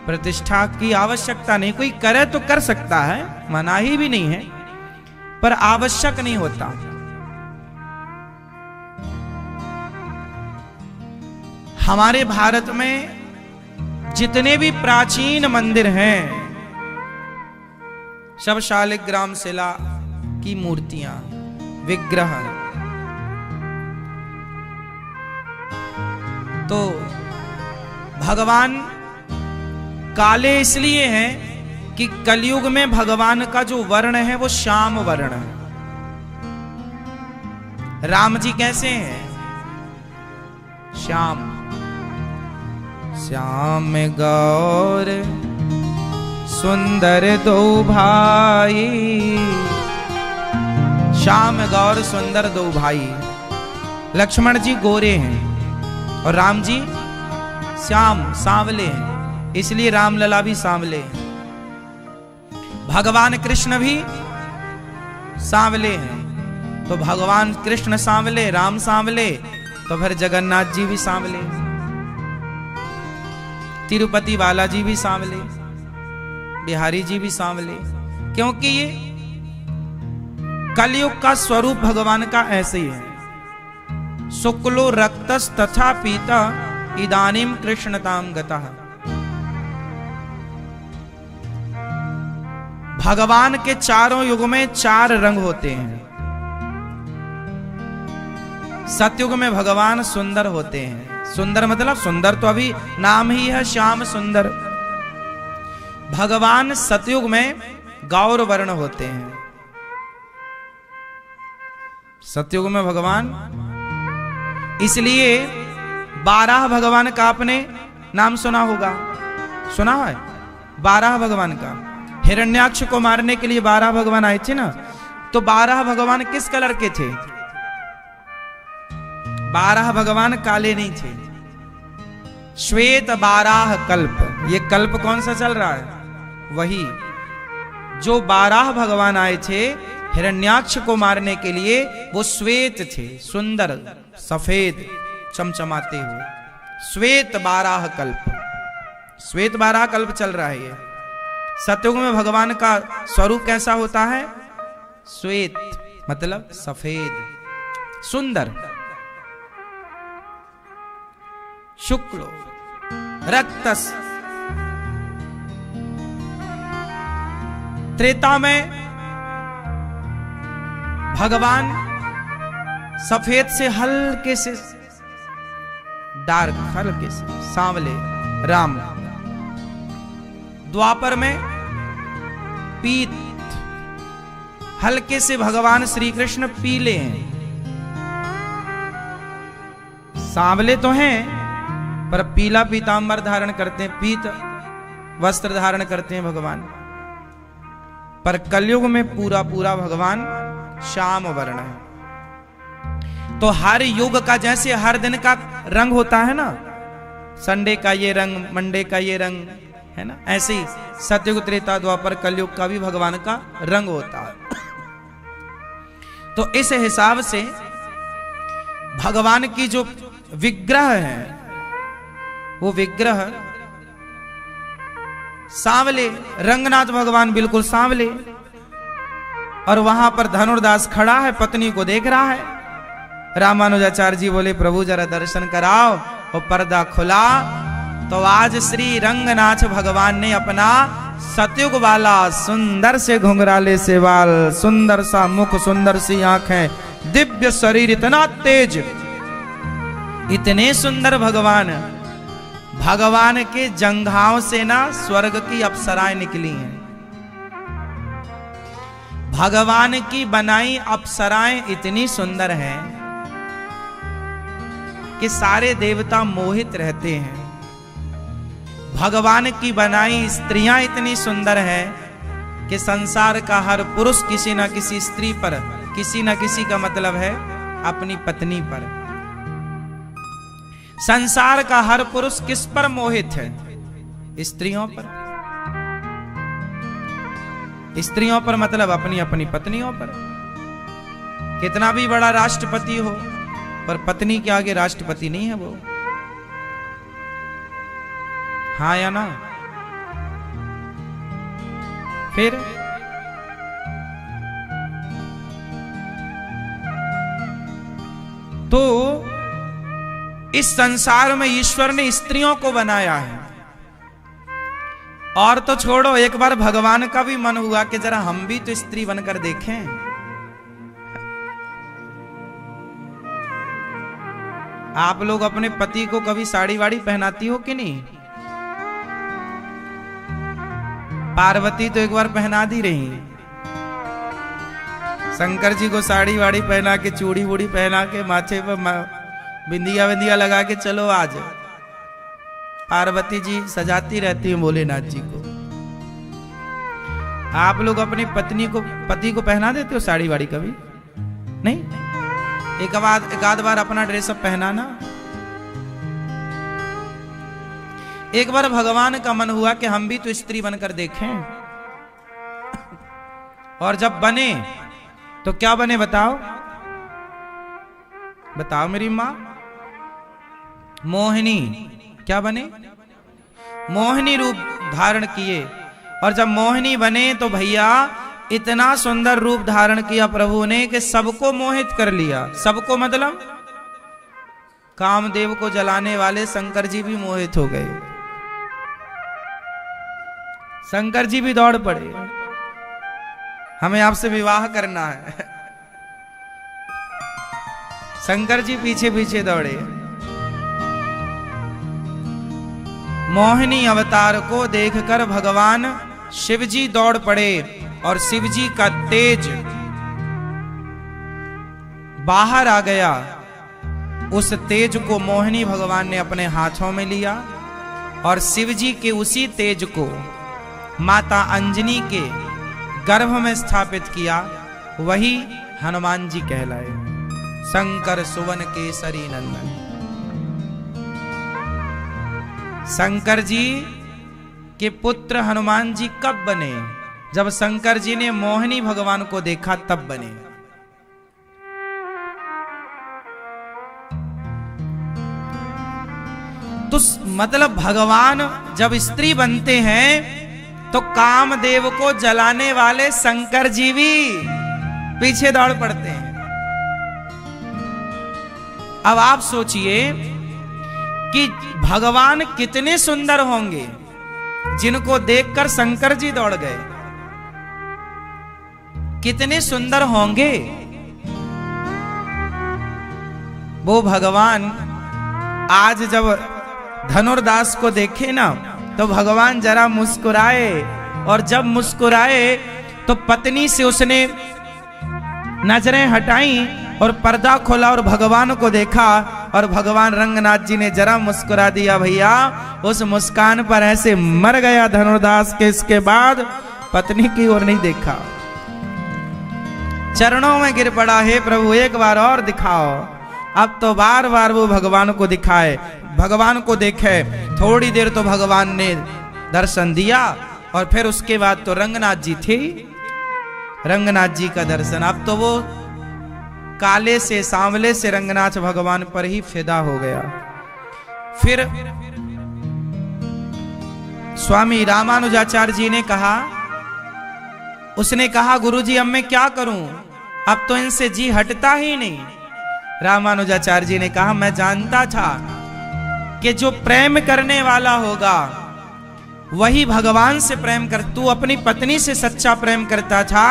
प्रतिष्ठा की आवश्यकता नहीं, कोई करे तो कर सकता है, मनाही भी नहीं है, पर आवश्यक नहीं होता। हमारे भारत में जितने भी प्राचीन मंदिर हैं सब शालिग्राम शिला की मूर्तियां, विग्रह। तो भगवान काले इसलिए हैं कि कलयुग में भगवान का जो वर्ण है वो श्याम वर्ण है। राम जी कैसे हैं? श्याम। श्याम गौर सुंदर दो भाई, श्याम गौर सुंदर दो भाई। लक्ष्मण जी गोरे हैं और राम जी श्याम सांवले हैं, इसलिए रामलला भी सांवले हैं। भगवान कृष्ण भी सांवले हैं, तो भगवान कृष्ण सांवले, राम सांवले, तो फिर जगन्नाथ जी भी सांवले, तिरुपति बालाजी भी सांवले, बिहारी जी भी सांवले, क्योंकि ये कलयुग का स्वरूप भगवान का ऐसे ही है। शुक्लो रक्तस तथा पीता इदानीम कृष्णताम गतः। भगवान के चारों युग में 4 रंग होते हैं। सतयुग में भगवान सुंदर होते हैं। सुंदर मतलब सुंदर तो अभी नाम ही है श्याम सुंदर। भगवान सतयुग में गौर वर्ण होते हैं। सतयुग में भगवान, इसलिए 12 भगवान का आपने नाम सुना होगा, सुना है 12 भगवान का। हिरण्याक्ष को मारने के लिए 12 भगवान आए थे ना, तो 12 भगवान किस कलर के थे? 12 भगवान काले नहीं थे। श्वेत 12 कल्प, ये कल्प कौन सा चल रहा है? वही जो 12 भगवान आए थे हिरण्याक्ष को मारने के लिए, वो श्वेत थे, सुंदर सफेद चमचमाते हुए। श्वेत 12 कल्प, श्वेत 12 कल्प चल रहा है ये। सतयुग में भगवान का स्वरूप कैसा होता है? श्वेत मतलब सफेद सुंदर। शुक्लो रक्तस। त्रेता में भगवान सफेद से हल्के से डार्क, हल्के से सांवले राम। द्वापर में पीत, हल्के से भगवान श्री कृष्ण पीले हैं। सांवले तो हैं पर पीला पीतांबर धारण करते हैं, पीत वस्त्र धारण करते हैं भगवान। पर कलयुग में पूरा पूरा भगवान श्याम वर्ण है। तो हर युग का जैसे हर दिन का रंग होता है ना, संडे का ये रंग, मंडे का ये रंग है ना, ऐसे ही सतयुग त्रेता द्वापर कलयुग का भी भगवान का रंग होता है। तो इस हिसाब से भगवान की जो विग्रह है वो विग्रह सांवले, रंगनाथ भगवान बिल्कुल सांवले, और वहां पर धनुर्दास खड़ा है, पत्नी को देख रहा है। रामानुजाचार्य जी बोले प्रभु जरा दर्शन कराओ, और पर्दा खुला तो आज श्री रंगनाथ भगवान ने अपना सतयुग वाला सुंदर से घुंघराले से बाल, सुंदर सा मुख, सुंदर सी आंखें, दिव्य शरीर, इतना तेज, इतने सुंदर भगवान, भगवान के जंघाओं से ना स्वर्ग की अप्सराएं निकली हैं। भगवान की बनाई अप्सराएं इतनी सुंदर हैं कि सारे देवता मोहित रहते हैं। भगवान की बनाई स्त्रियां इतनी सुंदर हैं कि संसार का हर पुरुष किसी न किसी स्त्री पर, किसी न किसी का मतलब है अपनी पत्नी पर। संसार का हर पुरुष किस पर मोहित है? स्त्रियों पर। स्त्रियों पर मतलब अपनी अपनी पत्नियों पर। कितना भी बड़ा राष्ट्रपति हो पर पत्नी के आगे राष्ट्रपति नहीं है वो। हाँ या ना? फिर तो इस संसार में ईश्वर ने स्त्रियों को बनाया है। और तो छोड़ो, एक बार भगवान का भी मन हुआ कि जरा हम भी तो स्त्री बनकर देखें। आप लोग अपने पति को कभी साड़ी वाड़ी पहनाती हो कि नहीं? पार्वती तो एक बार पहना दी रही, शंकर जी को साड़ी वाड़ी पहना के, चूड़ी वूड़ी पहना के, माथे पर बिंदिया बिंदिया लगा के चलो आज। पार्वती जी सजाती रहती है भोलेनाथ जी को। आप लोग अपनी पति को पहना देते हो साड़ी वाड़ी कभी? नहीं? एक आध बार अपना ड्रेसअप पहना ना। एक बार भगवान का मन हुआ कि हम भी तो स्त्री बनकर देखें। और जब बने तो क्या बने बताओ? बताओ मेरी मां। मोहिनी। क्या बने? मोहिनी रूप धारण किए। और जब मोहिनी बने तो भैया इतना सुंदर रूप धारण किया प्रभु ने कि सबको मोहित कर लिया। सबको मतलब कामदेव को जलाने वाले शंकर जी भी मोहित हो गए। शंकर जी भी दौड़ पड़े, हमें आपसे विवाह करना है। शंकर जी पीछे पीछे दौड़े। मोहिनी अवतार को देखकर भगवान शिव जी दौड़ पड़े और शिव जी का तेज बाहर आ गया। उस तेज को मोहिनी भगवान ने अपने हाथों में लिया और शिव जी के उसी तेज को माता अंजनी के गर्भ में स्थापित किया। वही हनुमान जी कहलाए, शंकर सुवन केसरी नंदन। शंकर जी के पुत्र हनुमान जी कब बने? जब शंकर जी ने मोहिनी भगवान को देखा तब बने। तो मतलब भगवान जब स्त्री बनते हैं तो कामदेव को जलाने वाले शंकर जी भी पीछे दौड़ पड़ते हैं। अब आप सोचिए कि भगवान कितने सुंदर होंगे जिनको देखकर शंकर जी दौड़ गए। कितने सुंदर होंगे वो भगवान। आज जब धनुर्दास को देखे ना तो भगवान जरा मुस्कुराए, और जब मुस्कुराए तो पत्नी से उसने नजरें हटाई और पर्दा खोला और भगवान को देखा, और भगवान रंगनाथ जी ने जरा मुस्कुरा दिया। भैया उस मुस्कान पर ऐसे मर गया धनुर्दास के। इसके बाद पत्नी की ओर नहीं देखा, चरणों में गिर पड़ा, हे प्रभु एक बार और दिखाओ। अब तो बार बार वो भगवान को दिखाए, भगवान को देखे। थोड़ी देर तो भगवान ने दर्शन दिया और फिर उसके बाद तो रंगनाथ जी थे, रंगनाथ जी का दर्शन। अब तो वो काले से सांवले से रंगनाथ भगवान पर ही फिदा हो गया। फिर स्वामी रामानुजाचार्य जी ने कहा, उसने कहा गुरुजी अब मैं क्या करूं, अब तो इनसे जी हटता ही नहीं। रामानुजाचार्य जी ने कहा मैं जानता था कि जो प्रेम करने वाला होगा वही भगवान से प्रेम कर। तू अपनी पत्नी से सच्चा प्रेम करता था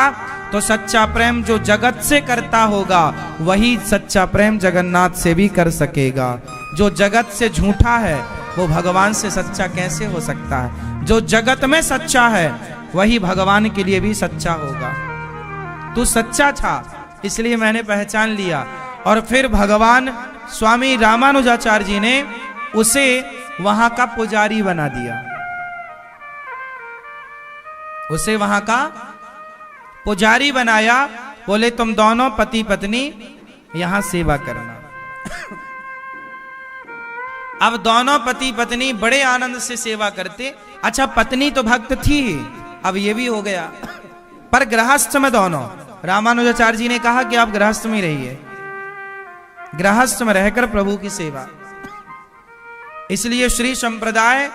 तो सच्चा प्रेम जो जगत से करता होगा वही सच्चा प्रेम जगन्नाथ से भी कर सकेगा। जो जगत से झूठा है वो भगवान से सच्चा कैसे हो सकता है? जो जगत में सच्चा है वही भगवान के लिए भी सच्चा होगा। तू सच्चा था इसलिए मैंने पहचान लिया। और फिर भगवान स्वामी रामानुजाचार्य जी ने उसे वहां का पुजारी बना दिया। उसे वहां का पुजारी बनाया। बोले तुम दोनों पति पत्नी यहां सेवा करना। अब दोनों पति पत्नी बड़े आनंद से सेवा करते। अच्छा पत्नी तो भक्त थी, अब ये भी हो गया, पर गृहस्थ में दोनों। रामानुजाचार्य जी ने कहा कि आप गृहस्थ में रहिए, गृहस्थ में रहकर प्रभु की सेवा। इसलिए श्री संप्रदाय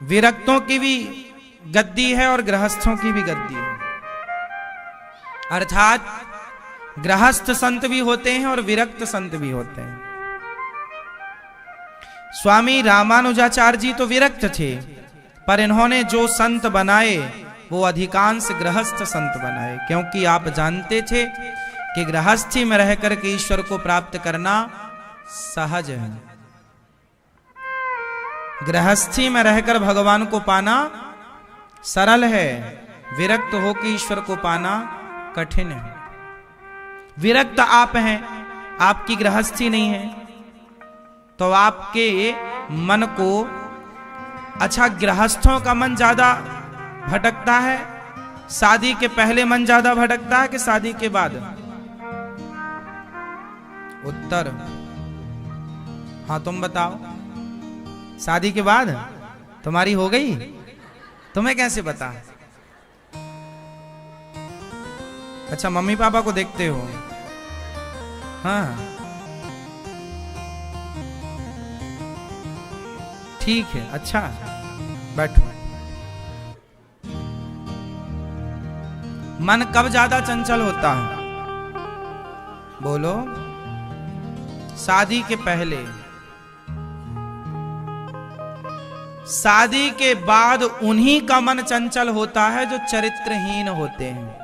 विरक्तों की भी गद्दी है और गृहस्थों की भी गद्दी है। अर्थात गृहस्थ संत भी होते हैं और विरक्त संत भी होते हैं। स्वामी रामानुजाचार्य जी तो विरक्त थे, पर इन्होंने जो संत बनाए वो अधिकांश गृहस्थ संत बनाए, क्योंकि आप जानते थे कि गृहस्थी में रहकर के ईश्वर को प्राप्त करना सहज है। गृहस्थी में रहकर भगवान को पाना सरल है, विरक्त होकर ईश्वर को पाना कठिन है। विरक्त आप हैं, आपकी गृहस्थी नहीं है, तो आपके मन को, अच्छा गृहस्थों का मन ज्यादा भटकता है, शादी के पहले मन ज्यादा भटकता है कि शादी के बाद? उत्तर, हाँ तुम बताओ। शादी के बाद? तुम्हारी हो गई? तुम्हें कैसे पता? अच्छा मम्मी पापा को देखते हो? हाँ ठीक है, अच्छा बैठो। मन कब ज्यादा चंचल होता है? बोलो। शादी के पहले। शादी के बाद उन्हीं का मन चंचल होता है जो चरित्रहीन होते हैं।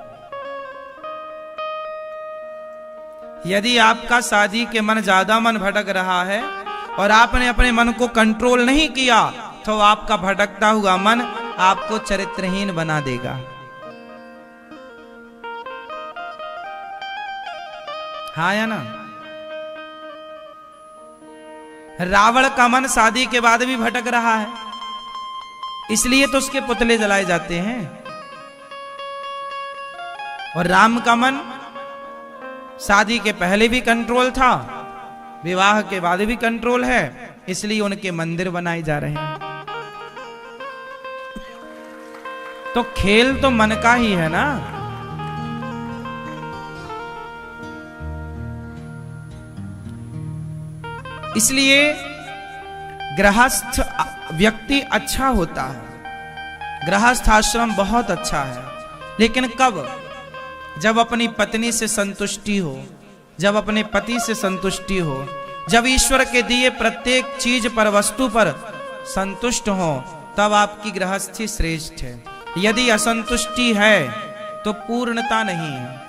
यदि आपका शादी के मन ज्यादा मन भटक रहा है और आपने अपने मन को कंट्रोल नहीं किया, तो आपका भटकता हुआ मन आपको चरित्रहीन बना देगा। हाँ या ना? रावण का मन शादी के बाद भी भटक रहा है, इसलिए तो उसके पुतले जलाए जाते हैं। और राम का मन शादी के पहले भी कंट्रोल था, विवाह के बाद भी कंट्रोल है, इसलिए उनके मंदिर बनाए जा रहे हैं। तो खेल तो मन का ही है ना। इसलिए गृहस्थ व्यक्ति अच्छा होता है, गृहस्थ आश्रम बहुत अच्छा है, लेकिन कब? जब अपनी पत्नी से संतुष्टि हो, जब अपने पति से संतुष्टि हो, जब ईश्वर के दिए प्रत्येक चीज पर, वस्तु पर संतुष्ट हो, तब आपकी गृहस्थी श्रेष्ठ है। यदि असंतुष्टि है तो पूर्णता नहीं है।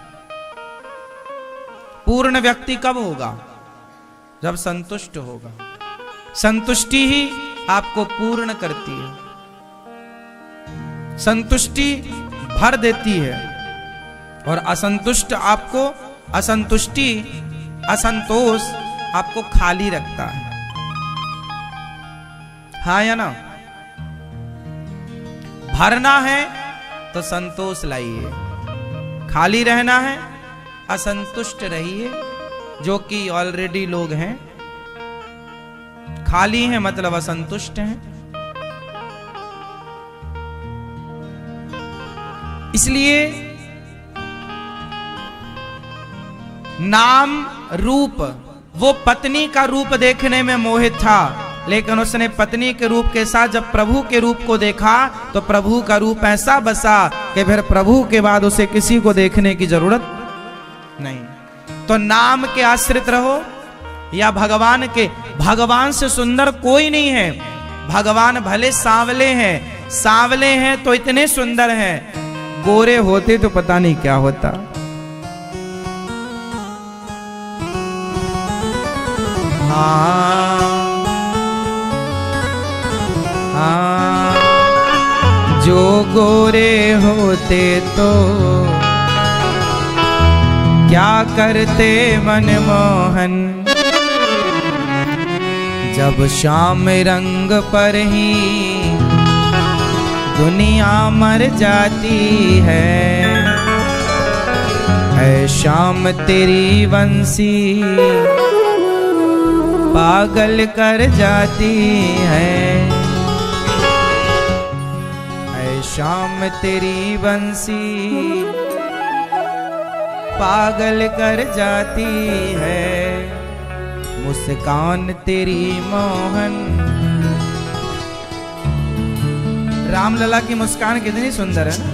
पूर्ण व्यक्ति कब होगा? जब संतुष्ट होगा। संतुष्टि ही आपको पूर्ण करती है, संतुष्टि भर देती है, और असंतुष्ट आपको, असंतुष्टि, असंतोष आपको खाली रखता है। हाँ या ना? भरना है तो संतोष लाइए, खाली रहना है असंतुष्ट रहिए, जो कि ऑलरेडी लोग हैं। खाली हैं मतलब असंतुष्ट हैं। इसलिए नाम रूप, वो पत्नी का रूप देखने में मोहित था, लेकिन उसने पत्नी के रूप के साथ जब प्रभु के रूप को देखा तो प्रभु का रूप ऐसा बसा कि फिर प्रभु के बाद उसे किसी को देखने की जरूरत नहीं। तो नाम के आश्रित रहो या भगवान के। भगवान से सुंदर कोई नहीं है। भगवान भले सांवले हैं, सांवले हैं तो इतने सुंदर हैं, गोरे होते तो पता नहीं क्या होता। हाँ, जो गोरे होते तो क्या करते मनमोहन, जब श्याम रंग पर ही दुनिया मर जाती है श्याम तेरी बंसी पागल कर जाती है, श्याम तेरी बंसी पागल कर जाती है, मुस्कान तेरी मोहन रामलला की मुस्कान कितनी सुंदर है ना।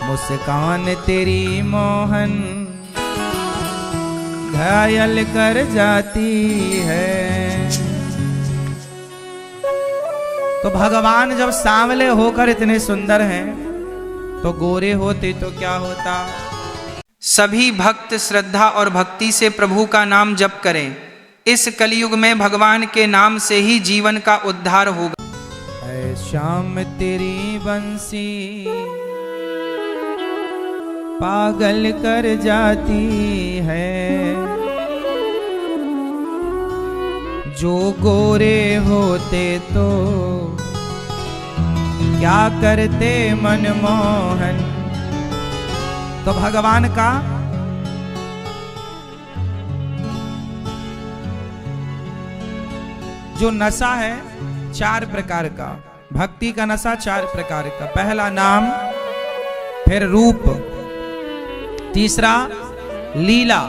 मुस्कान तेरी मोहन घायल कर जाती है। तो भगवान जब सांवले होकर इतने सुंदर हैं तो गोरे होते तो क्या होता। सभी भक्त श्रद्धा और भक्ति से प्रभु का नाम जप करें। इस कलयुग में भगवान के नाम से ही जीवन का उद्धार होगा। ऐ श्याम तेरी बंसी पागल कर जाती है। जो गोरे होते तो क्या करते मनमोहन। तो भगवान का जो नशा है 4 प्रकार का, भक्ति का नशा 4 प्रकार का। पहला नाम, फिर रूप, तीसरा लीला।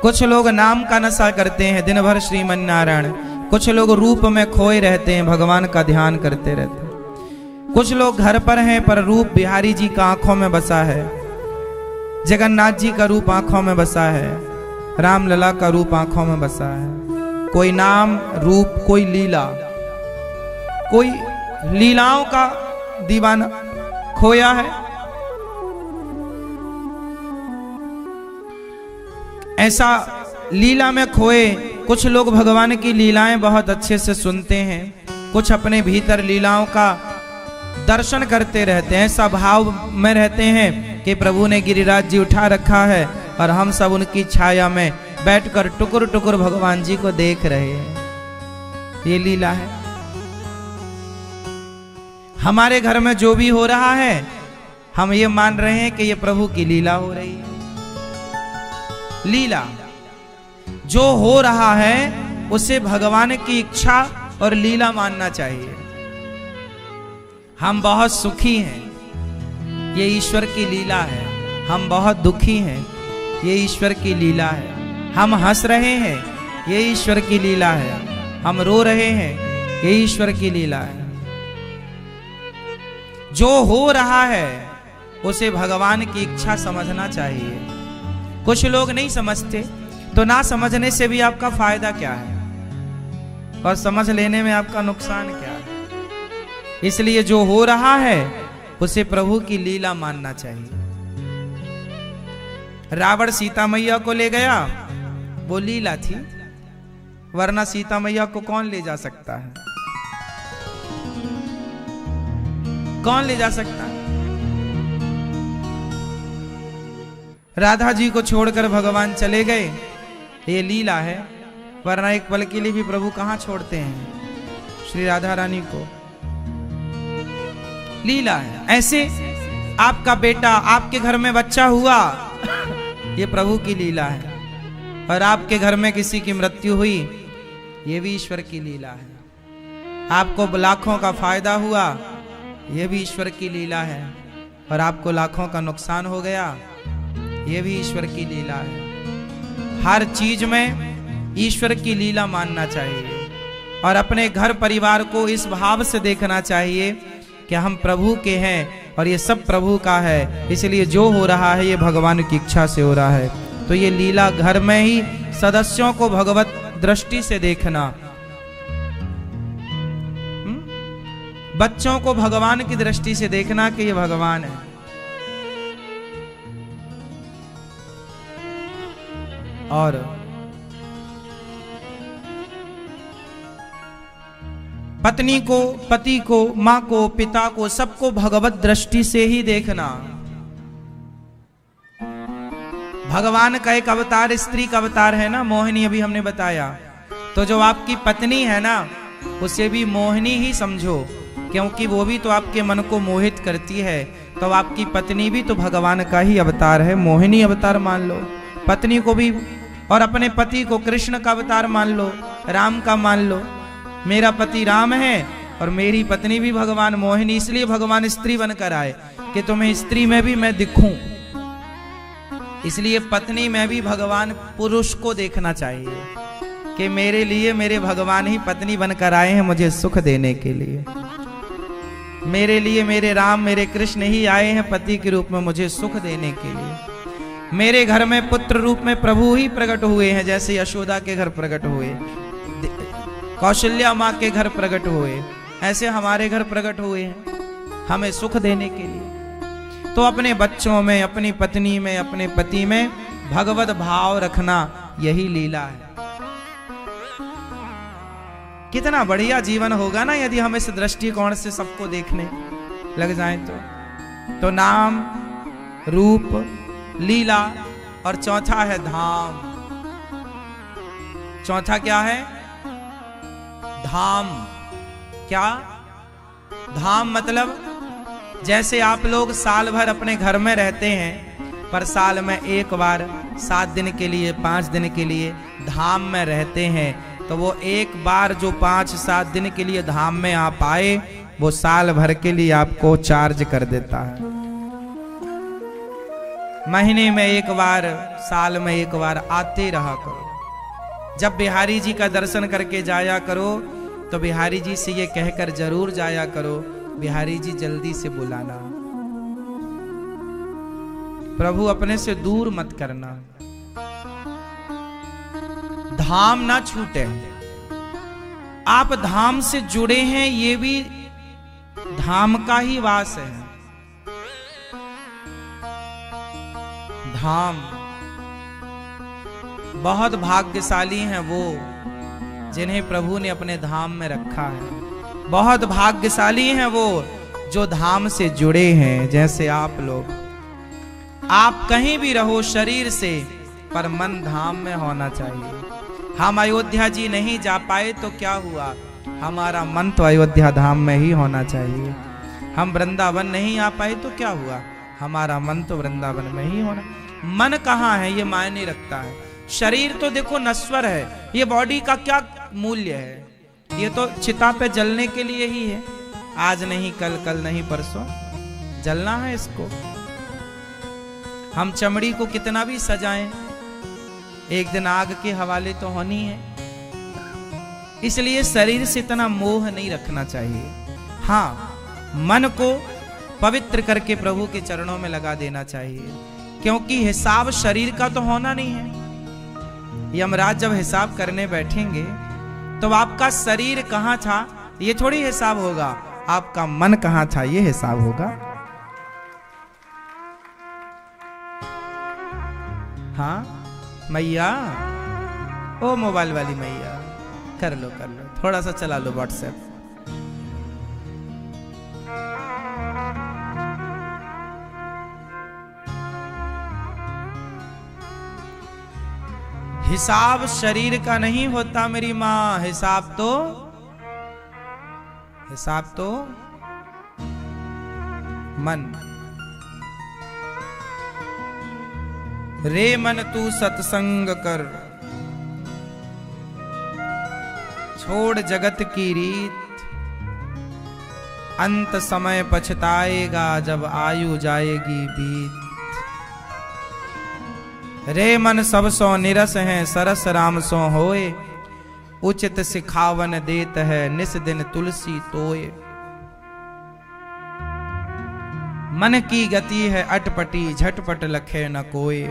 कुछ लोग नाम का नशा करते हैं दिन भर श्रीमन नारायण, कुछ लोग रूप में खोए रहते हैं, भगवान का ध्यान करते रहते हैं। कुछ लोग घर पर हैं पर रूप बिहारी जी का आंखों में बसा है, जगन्नाथ जी का रूप आंखों में बसा है, रामलला का रूप आंखों में बसा है। कोई नाम रूप, कोई लीला, कोई लीलाओं का दीवाना खोया है। ऐसा लीला में खोए कुछ लोग भगवान की लीलाएं बहुत अच्छे से सुनते हैं, कुछ अपने भीतर लीलाओं का दर्शन करते रहते हैं। ऐसा भाव में रहते हैं कि प्रभु ने गिरिराज जी उठा रखा है और हम सब उनकी छाया में बैठकर टुकुर टुकुर भगवान जी को देख रहे हैं। ये लीला है। हमारे घर में जो भी हो रहा है हम ये मान रहे हैं कि ये प्रभु की लीला हो रही है। लीला जो हो रहा है उसे भगवान की इच्छा और लीला मानना चाहिए। हम बहुत सुखी हैं, ये ईश्वर की लीला है। हम बहुत दुखी हैं, ये ईश्वर की लीला है। हम हंस रहे हैं, ये ईश्वर की लीला है। हम रो रहे हैं, ये ईश्वर की लीला है। जो हो रहा है उसे भगवान की इच्छा समझना चाहिए। कुछ लोग नहीं समझते, तो ना समझने से भी आपका फायदा क्या है और समझ लेने में आपका नुकसान क्या है। इसलिए जो हो रहा है उसे प्रभु की लीला मानना चाहिए। रावण सीता मैया को ले गया, वो लीला थी, वरना सीता मैया को कौन ले जा सकता है? कौन ले जा सकता है? राधा जी को छोड़कर भगवान चले गए, ये लीला है, वरना एक पल के लिए भी प्रभु कहां छोड़ते हैं श्री राधा रानी को। लीला है। ऐसे आपका बेटा, आपके घर में बच्चा हुआ, ये प्रभु की लीला है। और आपके घर में किसी की मृत्यु हुई, ये भी ईश्वर की लीला है। आपको लाखों का फायदा हुआ, ये भी ईश्वर की लीला है। और आपको लाखों का नुकसान हो गया, ये भी ईश्वर की लीला है। हर चीज में ईश्वर की लीला मानना चाहिए और अपने घर परिवार को इस भाव से देखना चाहिए कि हम प्रभु के हैं और ये सब प्रभु का है, इसलिए जो हो रहा है ये भगवान की इच्छा से हो रहा है। तो ये लीला घर में ही सदस्यों को भगवत दृष्टि से देखना, बच्चों को भगवान की दृष्टि से देखना कि ये भगवान है। और पत्नी को, पति को, माँ को, पिता को, सबको भगवत दृष्टि से ही देखना। भगवान का एक अवतार स्त्री का अवतार है ना, मोहिनी, अभी हमने बताया। तो जो आपकी पत्नी है ना, उसे भी मोहिनी ही समझो, क्योंकि वो भी तो आपके मन को मोहित करती है। तो आपकी पत्नी भी तो भगवान का ही अवतार है, मोहिनी अवतार मान लो पत्नी को भी, और अपने पति को कृष्ण का अवतार मान लो, राम का मान लो। मेरा पति राम है और मेरी पत्नी भी भगवान मोहिनी, इसलिए भगवान स्त्री बनकर आए कि तुम्हें स्त्री में भी मैं दिखूं। इसलिए पत्नी में भी भगवान पुरुष को देखना चाहिए। कि मेरे लिए मेरे भगवान ही पत्नी बनकर आए हैं मुझे सुख देने के लिए। मेरे लिए मेरे राम मेरे कृष्ण ही आए हैं पति के रूप में मुझे सुख देने के लिए। मेरे घर में पुत्र रूप में प्रभु ही प्रकट हुए हैं, जैसे यशोदा के घर प्रकट हुए, कौशल्या माँ के घर प्रकट हुए, ऐसे हमारे घर प्रकट हुए हैं हमें सुख देने के लिए। तो अपने बच्चों में, अपनी पत्नी में, अपने पति में भगवत भाव रखना यही लीला है। कितना बढ़िया जीवन होगा ना यदि हम इस दृष्टिकोण से सबको देखने लग जाएं तो नाम, रूप, लीला और चौथा है धाम। चौथा क्या है? धाम। क्या? धाम मतलब जैसे आप लोग साल भर अपने घर में रहते हैं पर साल में एक बार 7 दिन के लिए 5 दिन के लिए धाम में रहते हैं, तो वो एक बार जो 5-7 दिन के लिए धाम में आप आए वो साल भर के लिए आपको चार्ज कर देता है। महीने में एक बार, साल में एक बार आते रहा करो। जब बिहारी जी का दर्शन करके जाया करो तो बिहारी जी से ये कहकर जरूर जाया करो, बिहारी जी जल्दी से बुलाना, प्रभु अपने से दूर मत करना, धाम ना छूटे। आप धाम से जुड़े हैं, ये भी धाम का ही वास है। धाम बहुत भाग्यशाली हैं वो जिन्हें प्रभु ने अपने धाम में रखा है। बहुत भाग्यशाली हैं वो जो धाम से जुड़े हैं, जैसे आप लोग। आप कहीं भी रहो शरीर से, पर मन धाम में होना चाहिए। हम अयोध्या जी नहीं जा पाए तो क्या हुआ, हमारा मन तो अयोध्या धाम में ही होना चाहिए। हम वृंदावन नहीं आ पाए तो क्या हुआ, हमारा मन तो वृंदावन में ही होना। मन कहाँ है ये मायने रखता है। शरीर तो देखो नश्वर है, ये बॉडी का क्या मूल्य है, ये तो चिता पे जलने के लिए ही है। आज नहीं कल, कल नहीं परसों जलना है इसको। हम चमड़ी को कितना भी सजाएं, एक दिन आग के हवाले तो होनी है। इसलिए शरीर से इतना मोह नहीं रखना चाहिए। हाँ, मन को पवित्र करके प्रभु के चरणों में लगा देना चाहिए, क्योंकि हिसाब शरीर का तो होना नहीं है। यमराज जब हिसाब करने बैठेंगे तो आपका शरीर कहाँ था ये थोड़ी हिसाब होगा, आपका मन कहाँ था ये हिसाब होगा। हाँ मैया, ओ मोबाइल वाली मैया, कर लो थोड़ा सा चला लो व्हाट्सएप। हिसाब शरीर का नहीं होता मेरी माँ, हिसाब तो मन। रे मन तू सत्संग कर, छोड़ जगत की रीत, अंत समय पछताएगा जब आयु जाएगी बीत। रे मन सब सो निरस हैं, सरस राम सो होए, उचित सिखावन देत है निस दिन तुलसी तोए। मन की गति है अटपटी, झटपट लखे न कोय,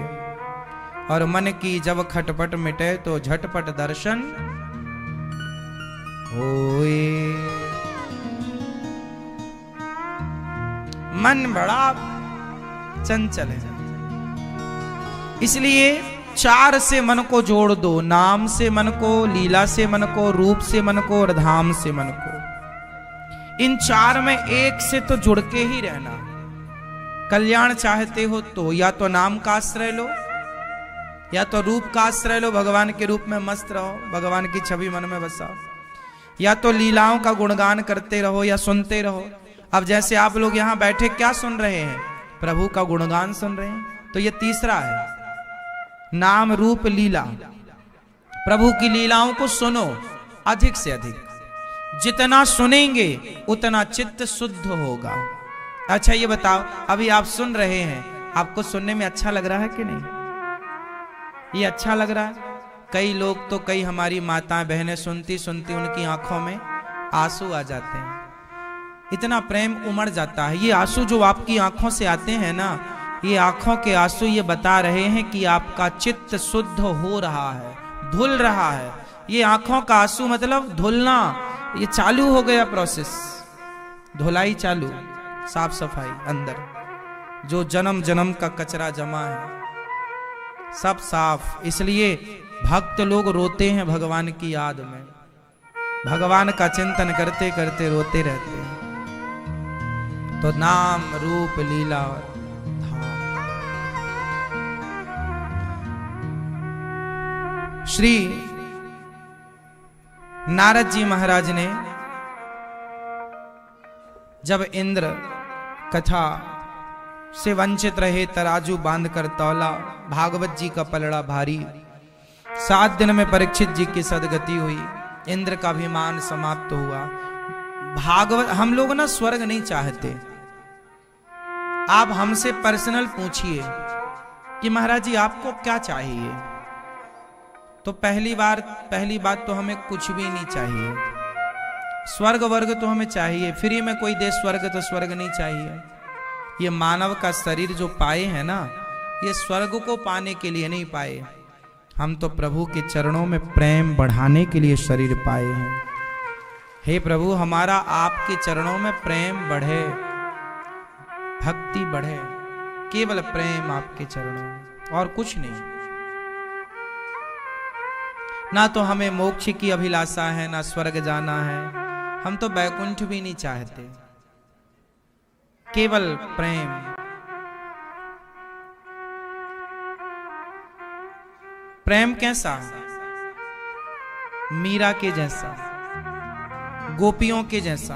और मन की जब खटपट मिटे तो झटपट दर्शन होए। मन बड़ा चंचल है, इसलिए 4 से मन को जोड़ दो, नाम से मन को, लीला से मन को, रूप से मन को और धाम से मन को। इन 4 में एक से तो जुड़ के ही रहना। कल्याण चाहते हो तो या तो नाम का आश्रय लो, या तो रूप का आश्रय लो, भगवान के रूप में मस्त रहो, भगवान की छवि मन में बसाओ, या तो लीलाओं का गुणगान करते रहो या सुनते रहो। अब जैसे आप लोग यहाँ बैठे क्या सुन रहे हैं, प्रभु का गुणगान सुन रहे हैं, तो ये तीसरा है, नाम रूप लीला। प्रभु की लीलाओं को सुनो अधिक से अधिक, जितना सुनेंगे उतना चित्त शुद्ध होगा। अच्छा ये बताओ, अभी आप सुन रहे हैं, आपको सुनने में अच्छा लग रहा है कि नहीं? ये अच्छा लग रहा है? कई लोग तो, कई हमारी माताएं बहनें सुनती सुनती उनकी आंखों में आंसू आ जाते हैं, इतना प्रेम उमड़ जाता है। ये आंसू जो आपकी आंखों से आते हैं ना, ये आंखों के आंसू ये बता रहे हैं कि आपका चित्त शुद्ध हो रहा है, धुल रहा है। ये आंखों का आंसू मतलब धुलना, ये चालू हो गया प्रोसेस, धुलाई चालू, साफ सफाई अंदर, जो जन्म जन्म का कचरा जमा है सब साफ। इसलिए भक्त लोग रोते हैं भगवान की याद में, भगवान का चिंतन करते करते रोते रहते हैं। तो नाम रूप लीला और धाम। श्री नारद जी महाराज ने जब इंद्र कथा से वंचित रहे, तराजू बांधकर तौला, भागवत जी का पलड़ा भारी, 7 दिन में परीक्षित जी की सदगति हुई, इंद्र का अभिमान समाप्त हुआ। भागवत, हम लोग ना स्वर्ग नहीं चाहते। आप हमसे पर्सनल पूछिए कि महाराज जी आपको क्या चाहिए, तो पहली बात तो हमें कुछ भी नहीं चाहिए। स्वर्ग वर्ग तो हमें चाहिए, फ्री में कोई दे स्वर्ग तो स्वर्ग नहीं चाहिए। ये मानव का शरीर जो पाए हैं ना, ये स्वर्ग को पाने के लिए नहीं पाए, हम तो प्रभु के चरणों में प्रेम बढ़ाने के लिए शरीर पाए हैं। हे प्रभु, हमारा आपके चरणों में प्रेम बढ़े, भक्ति बढ़े, केवल प्रेम आपके चरणों में, और कुछ नहीं। ना तो हमें मोक्ष की अभिलाषा है, ना स्वर्ग जाना है, हम तो बैकुंठ भी नहीं चाहते, केवल प्रेम। प्रेम कैसा? मीरा के जैसा, गोपियों के जैसा,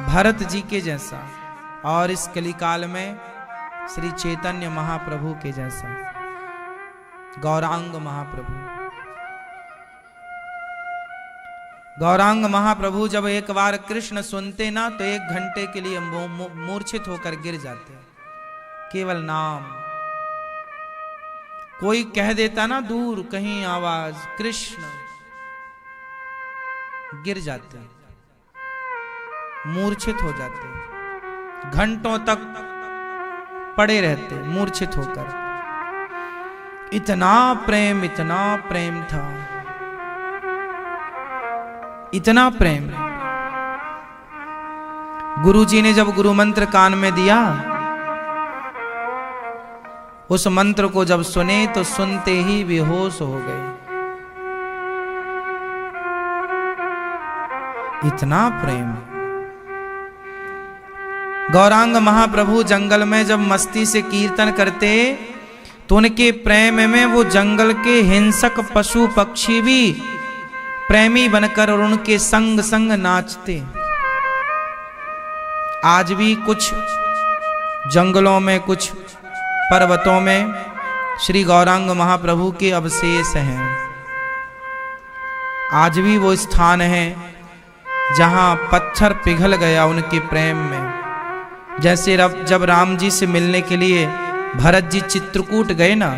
भरत जी के जैसा, और इस कलिकाल में श्री चैतन्य महाप्रभु के जैसा, गौरांग महाप्रभु। गौरांग महाप्रभु जब एक बार कृष्ण सुनते ना, तो 1 घंटे के लिए मूर्छित होकर गिर जाते। केवल नाम, कोई कह देता ना दूर कहीं आवाज कृष्ण, गिर जाते, मूर्छित हो जाते, घंटों तक पड़े रहते मूर्छित होकर। इतना प्रेम था, इतना प्रेम। गुरुजी ने जब गुरु मंत्र कान में दिया, उस मंत्र को जब सुने तो सुनते ही बेहोश हो गए। इतना प्रेम। गौरांग महाप्रभु जंगल में जब मस्ती से कीर्तन करते, तो उनके प्रेम में वो जंगल के हिंसक पशु पक्षी भी प्रेमी बनकर और उनके संग संग नाचते। आज भी कुछ जंगलों में, कुछ पर्वतों में श्री गौरांग महाप्रभु के अवशेष हैं। आज भी वो स्थान है जहां पत्थर पिघल गया उनके प्रेम में। जैसे जब राम जी से मिलने के लिए भरत जी चित्रकूट गए ना,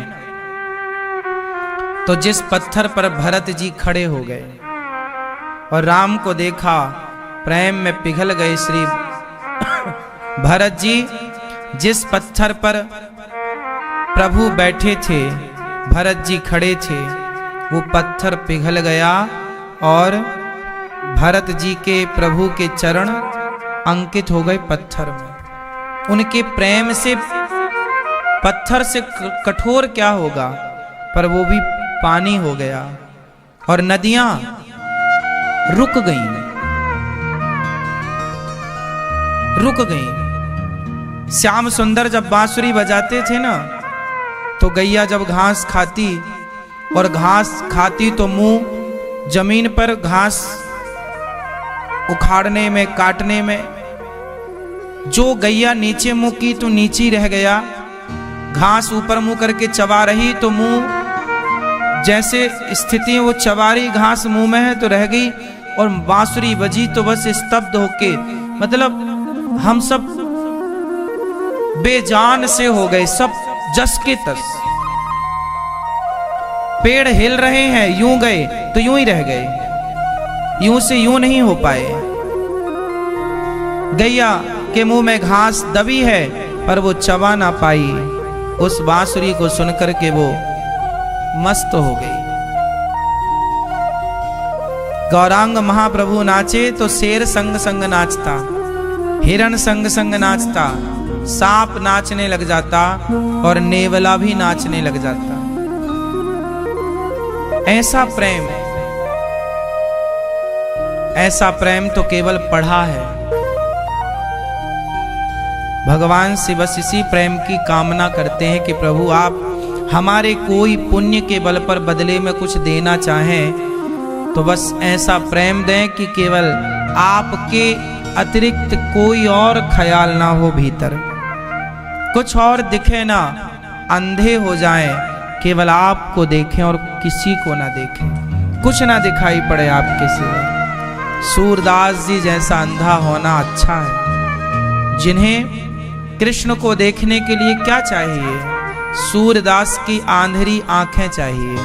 तो जिस पत्थर पर भरत जी खड़े हो गए और राम को देखा, प्रेम में पिघल गए श्री भरत जी। जिस पत्थर पर प्रभु बैठे थे, भरत जी खड़े थे, वो पत्थर पिघल गया और भरत जी के प्रभु के चरण अंकित हो गए पत्थर में। उनके प्रेम से पत्थर से कठोर क्या होगा, पर वो भी पानी हो गया और नदियां रुक गईं। श्याम सुंदर जब बांसुरी बजाते थे ना, तो गैया जब घास खाती, और घास खाती तो मुंह जमीन पर घास उखाड़ने में, काटने में, जो गैया नीचे मुंह की तो नीचे रह गया, घास ऊपर मुंह करके चबा रही तो मुंह जैसे स्थिति वो चबा रही, घास मुंह में है तो रह गई, और बांसुरी बजी तो बस स्तब्ध होके, मतलब हम सब बेजान से हो गए, सब जस के तस। पेड़ हिल रहे हैं, यूं गए तो यूं ही रह गए, यूं से यूं नहीं हो पाए। गैया के मुंह में घास दबी है पर वो चबा ना पाई, उस बांसुरी को सुनकर के वो मस्त हो गई। गौरांग महाप्रभु नाचे तो शेर संग संग नाचता, हिरण संग संग नाचता, सांप नाचने लग जाता और नेवला भी नाचने लग जाता। ऐसा प्रेम तो केवल पढ़ा है। भगवान से बस इसी प्रेम की कामना करते हैं कि प्रभु आप हमारे कोई पुण्य के बल पर बदले में कुछ देना चाहें तो बस ऐसा प्रेम दें कि केवल आपके अतिरिक्त कोई और ख्याल ना हो भीतर, कुछ और दिखे ना, अंधे हो जाएं, केवल आपको देखें और किसी को ना देखें, कुछ ना दिखाई पड़े आपके सिवा। सूरदास जी जैसा अंधा होना अच्छा है। जिन्हें कृष्ण को देखने के लिए क्या चाहिए? सूरदास की आंधेरी आंखें चाहिए।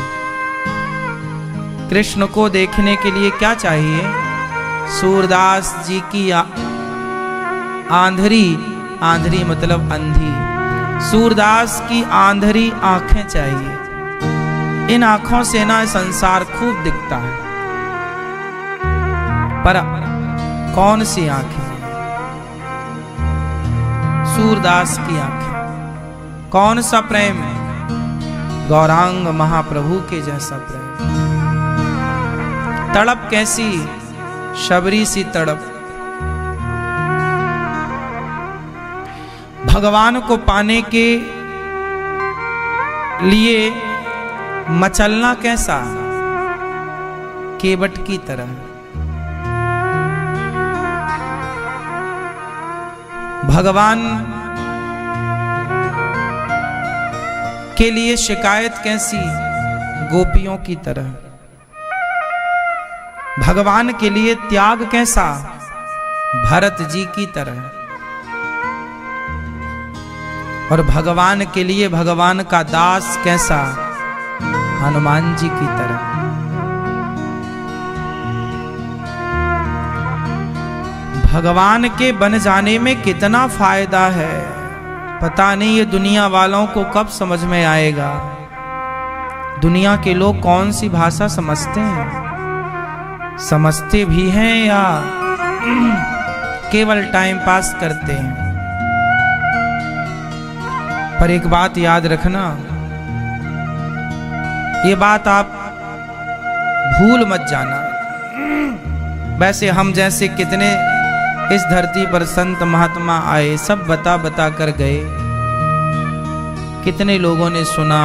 कृष्ण को देखने के लिए क्या चाहिए? सूरदास जी की आंधेरी मतलब अंधी, सूरदास की आंधेरी आंखें चाहिए। इन आंखों से ना संसार खूब दिखता है, पर कौन सी आंखें? सूरदास की आंखें। कौन सा प्रेम? गौरांग महाप्रभु के जैसा प्रेम। तड़प कैसी? शबरी सी तड़प। भगवान को पाने के लिए मचलना कैसा? केवट की तरह। भगवान के लिए शिकायत कैसी? गोपियों की तरह। भगवान के लिए त्याग कैसा? भरत जी की तरह। और भगवान के लिए भगवान का दास कैसा? हनुमान जी की तरह। भगवान के बन जाने में कितना फायदा है, पता नहीं ये दुनिया वालों को कब समझ में आएगा। दुनिया के लोग कौन सी भाषा समझते हैं? समझते भी हैं या केवल टाइम पास करते हैं? पर एक बात याद रखना, ये बात आप भूल मत जाना। वैसे हम जैसे कितने इस धरती पर संत महात्मा आए, सब बता बता कर गए। कितने लोगों ने सुना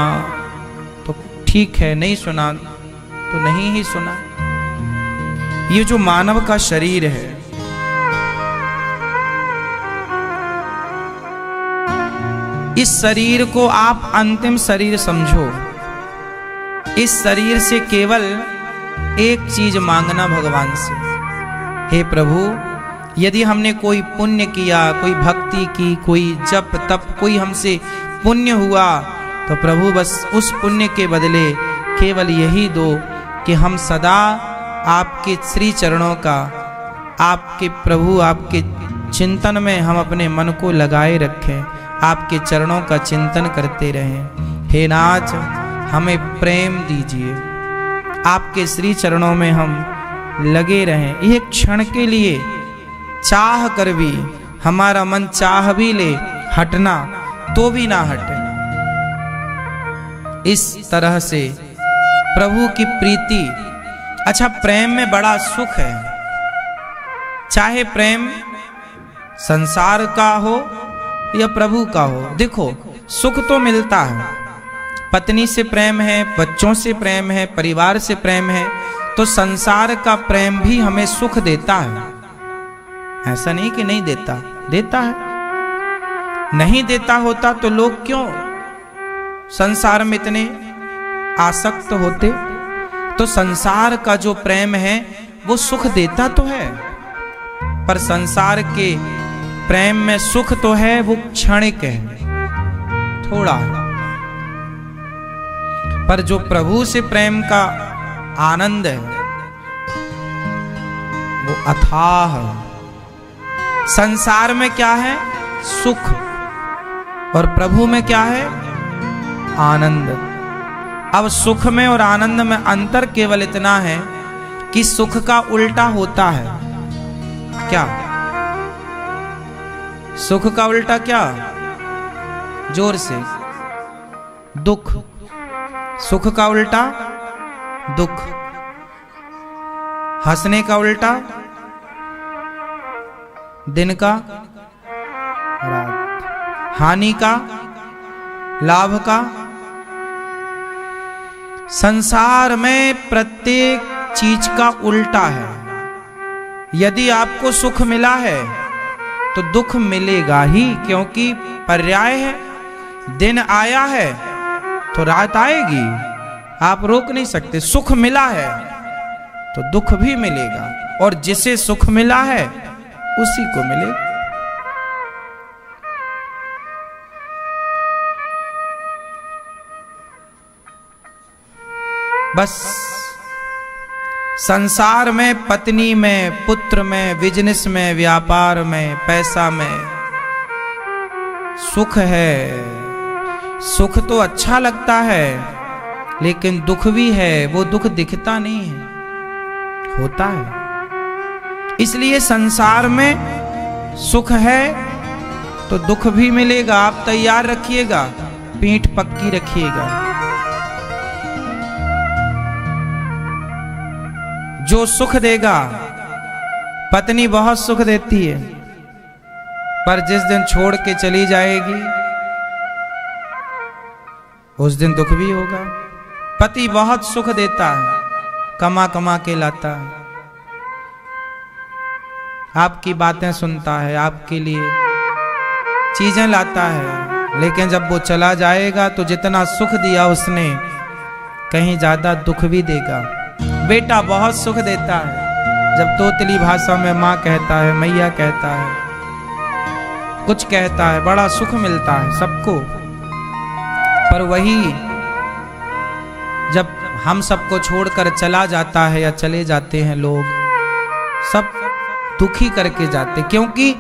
तो ठीक है, नहीं सुना तो नहीं ही सुना। ये जो मानव का शरीर है, इस शरीर को आप अंतिम शरीर समझो। इस शरीर से केवल एक चीज मांगना भगवान से, हे प्रभु यदि हमने कोई पुण्य किया, कोई भक्ति की, कोई जप तप, कोई हमसे पुण्य हुआ तो प्रभु बस उस पुण्य के बदले केवल यही दो कि हम सदा आपके श्री चरणों का, आपके प्रभु आपके चिंतन में हम अपने मन को लगाए रखें, आपके चरणों का चिंतन करते रहें। हे नाथ हमें प्रेम दीजिए, आपके श्री चरणों में हम लगे रहें। एक क्षण के लिए चाह कर भी हमारा मन चाह भी ले हटना तो भी ना हटे। इस तरह से प्रभु की प्रीति। अच्छा, प्रेम में बड़ा सुख है, चाहे प्रेम संसार का हो या प्रभु का हो। देखो सुख तो मिलता है, पत्नी से प्रेम है, बच्चों से प्रेम है, परिवार से प्रेम है, तो संसार का प्रेम भी हमें सुख देता है। ऐसा नहीं कि नहीं देता, देता है। नहीं देता होता तो लोग क्यों संसार में इतने आसक्त होते? तो संसार का जो प्रेम है वो सुख देता तो है, पर संसार के प्रेम में सुख तो है, वो क्षणिक है, थोड़ा है। पर जो प्रभु से प्रेम का आनंद है वो अथाह है। संसार में क्या है? सुख, और प्रभु में क्या है? आनंद। अब सुख में और आनंद में अंतर केवल इतना है कि सुख का उल्टा होता है। क्या सुख का उल्टा? क्या? जोर से। दुख। सुख का उल्टा दुख। हंसने का उल्टा दिन का रात। हानि का लाभ का। संसार में प्रत्येक चीज का उल्टा है। यदि आपको सुख मिला है तो दुख मिलेगा ही, क्योंकि पर्याय है। दिन आया है तो रात आएगी, आप रोक नहीं सकते। सुख मिला है तो दुख भी मिलेगा, और जिसे सुख मिला है उसी को मिलेगा। बस संसार में, पत्नी में, पुत्र में, बिजनेस में, व्यापार में, पैसा में सुख है। सुख तो अच्छा लगता है, लेकिन दुख भी है। वो दुख दिखता नहीं है, होता है। इसलिए संसार में सुख है तो दुख भी मिलेगा। आप तैयार रखिएगा, पीठ पक्की रखिएगा। जो सुख देगा, पत्नी बहुत सुख देती है, पर जिस दिन छोड़ के चली जाएगी उस दिन दुख भी होगा। पति बहुत सुख देता है, कमा कमा के लाता है, आपकी बातें सुनता है, आपके लिए चीजें लाता है, लेकिन जब वो चला जाएगा तो जितना सुख दिया उसने, कहीं ज्यादा दुख भी देगा। बेटा बहुत सुख देता है, जब तोतली भाषा में माँ कहता है, मैया कहता है, कुछ कहता है, बड़ा सुख मिलता है सबको। पर वही जब हम सबको छोड़कर चला जाता है या चले जाते हैं लोग, सब दुखी करके जाते, क्योंकि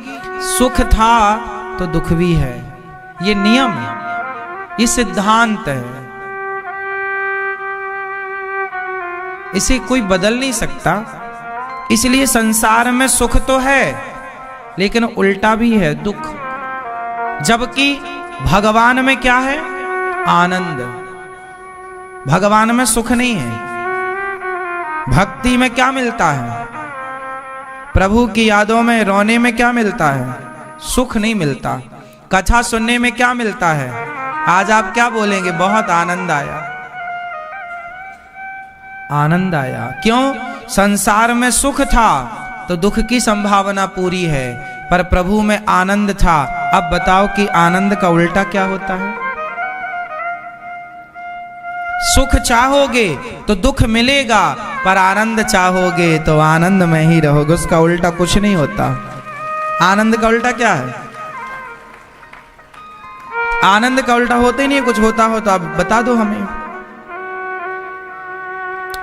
सुख था तो दुख भी है। ये नियम है, ये सिद्धांत है, इसे कोई बदल नहीं सकता। इसलिए संसार में सुख तो है, लेकिन उल्टा भी है, दुख। जबकि भगवान में क्या है? आनंद। भगवान में सुख नहीं है। भक्ति में क्या मिलता है? प्रभु की यादों में, रोने में क्या मिलता है? सुख नहीं मिलता। कथा सुनने में क्या मिलता है? आज आप क्या बोलेंगे? बहुत आनंद आया, आनंद आया। क्यों? संसार में सुख था तो दुख की संभावना पूरी है, पर प्रभु में आनंद था। अब बताओ कि आनंद का उल्टा क्या होता है? सुख चाहोगे तो दुख मिलेगा, पर आनंद चाहोगे तो आनंद में ही रहोगे। उसका उल्टा कुछ नहीं होता। आनंद का उल्टा क्या है? आनंद का उल्टा होता ही नहीं। कुछ होता हो तो आप बता दो हमें।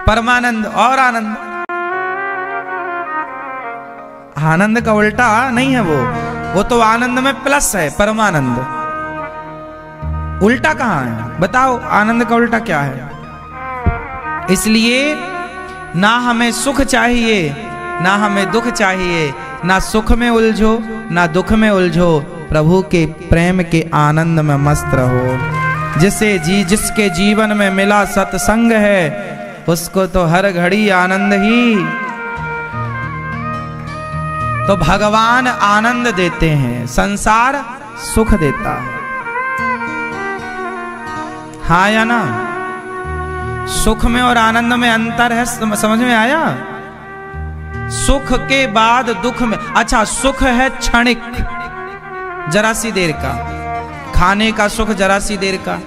परमानंद और आनंद, आनंद का उल्टा नहीं है वो तो आनंद में प्लस है, परमानंद। उल्टा कहां है? बताओ, आनंद का उल्टा क्या है? इसलिए ना हमें सुख चाहिए, ना हमें दुख चाहिए। ना सुख में उलझो, ना दुख में उलझो। प्रभु के प्रेम के आनंद में मस्त रहो। जिसके जीवन में मिला सत्संग है, उसको तो हर घड़ी आनंद ही। तो भगवान आनंद देते हैं, संसार सुख देता है। हाँ या ना? सुख में और आनंद में अंतर है, समझ में आया? सुख के बाद दुख में। अच्छा, सुख है क्षणिक, जरा सी देर का, खाने का सुख जरा सी देर का,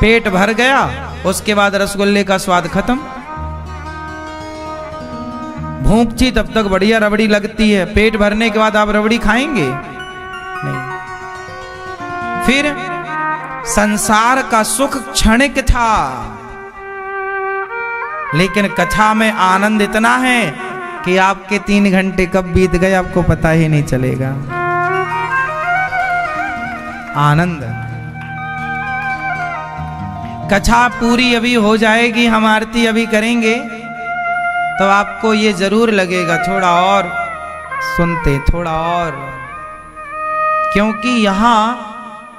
पेट भर गया, उसके बाद रसगुल्ले का स्वाद खत्म। भूख थी तब तक बढ़िया रबड़ी लगती है, पेट भरने के बाद आप रबड़ी खाएंगे नहीं। फिर संसार का सुख क्षणिक था, लेकिन कथा में आनंद इतना है कि आपके 3 घंटे कब बीत गए आपको पता ही नहीं चलेगा। आनंद। कथा पूरी अभी हो जाएगी, हम आरती अभी करेंगे तो आपको ये जरूर लगेगा थोड़ा और सुनते, थोड़ा और, क्योंकि यहां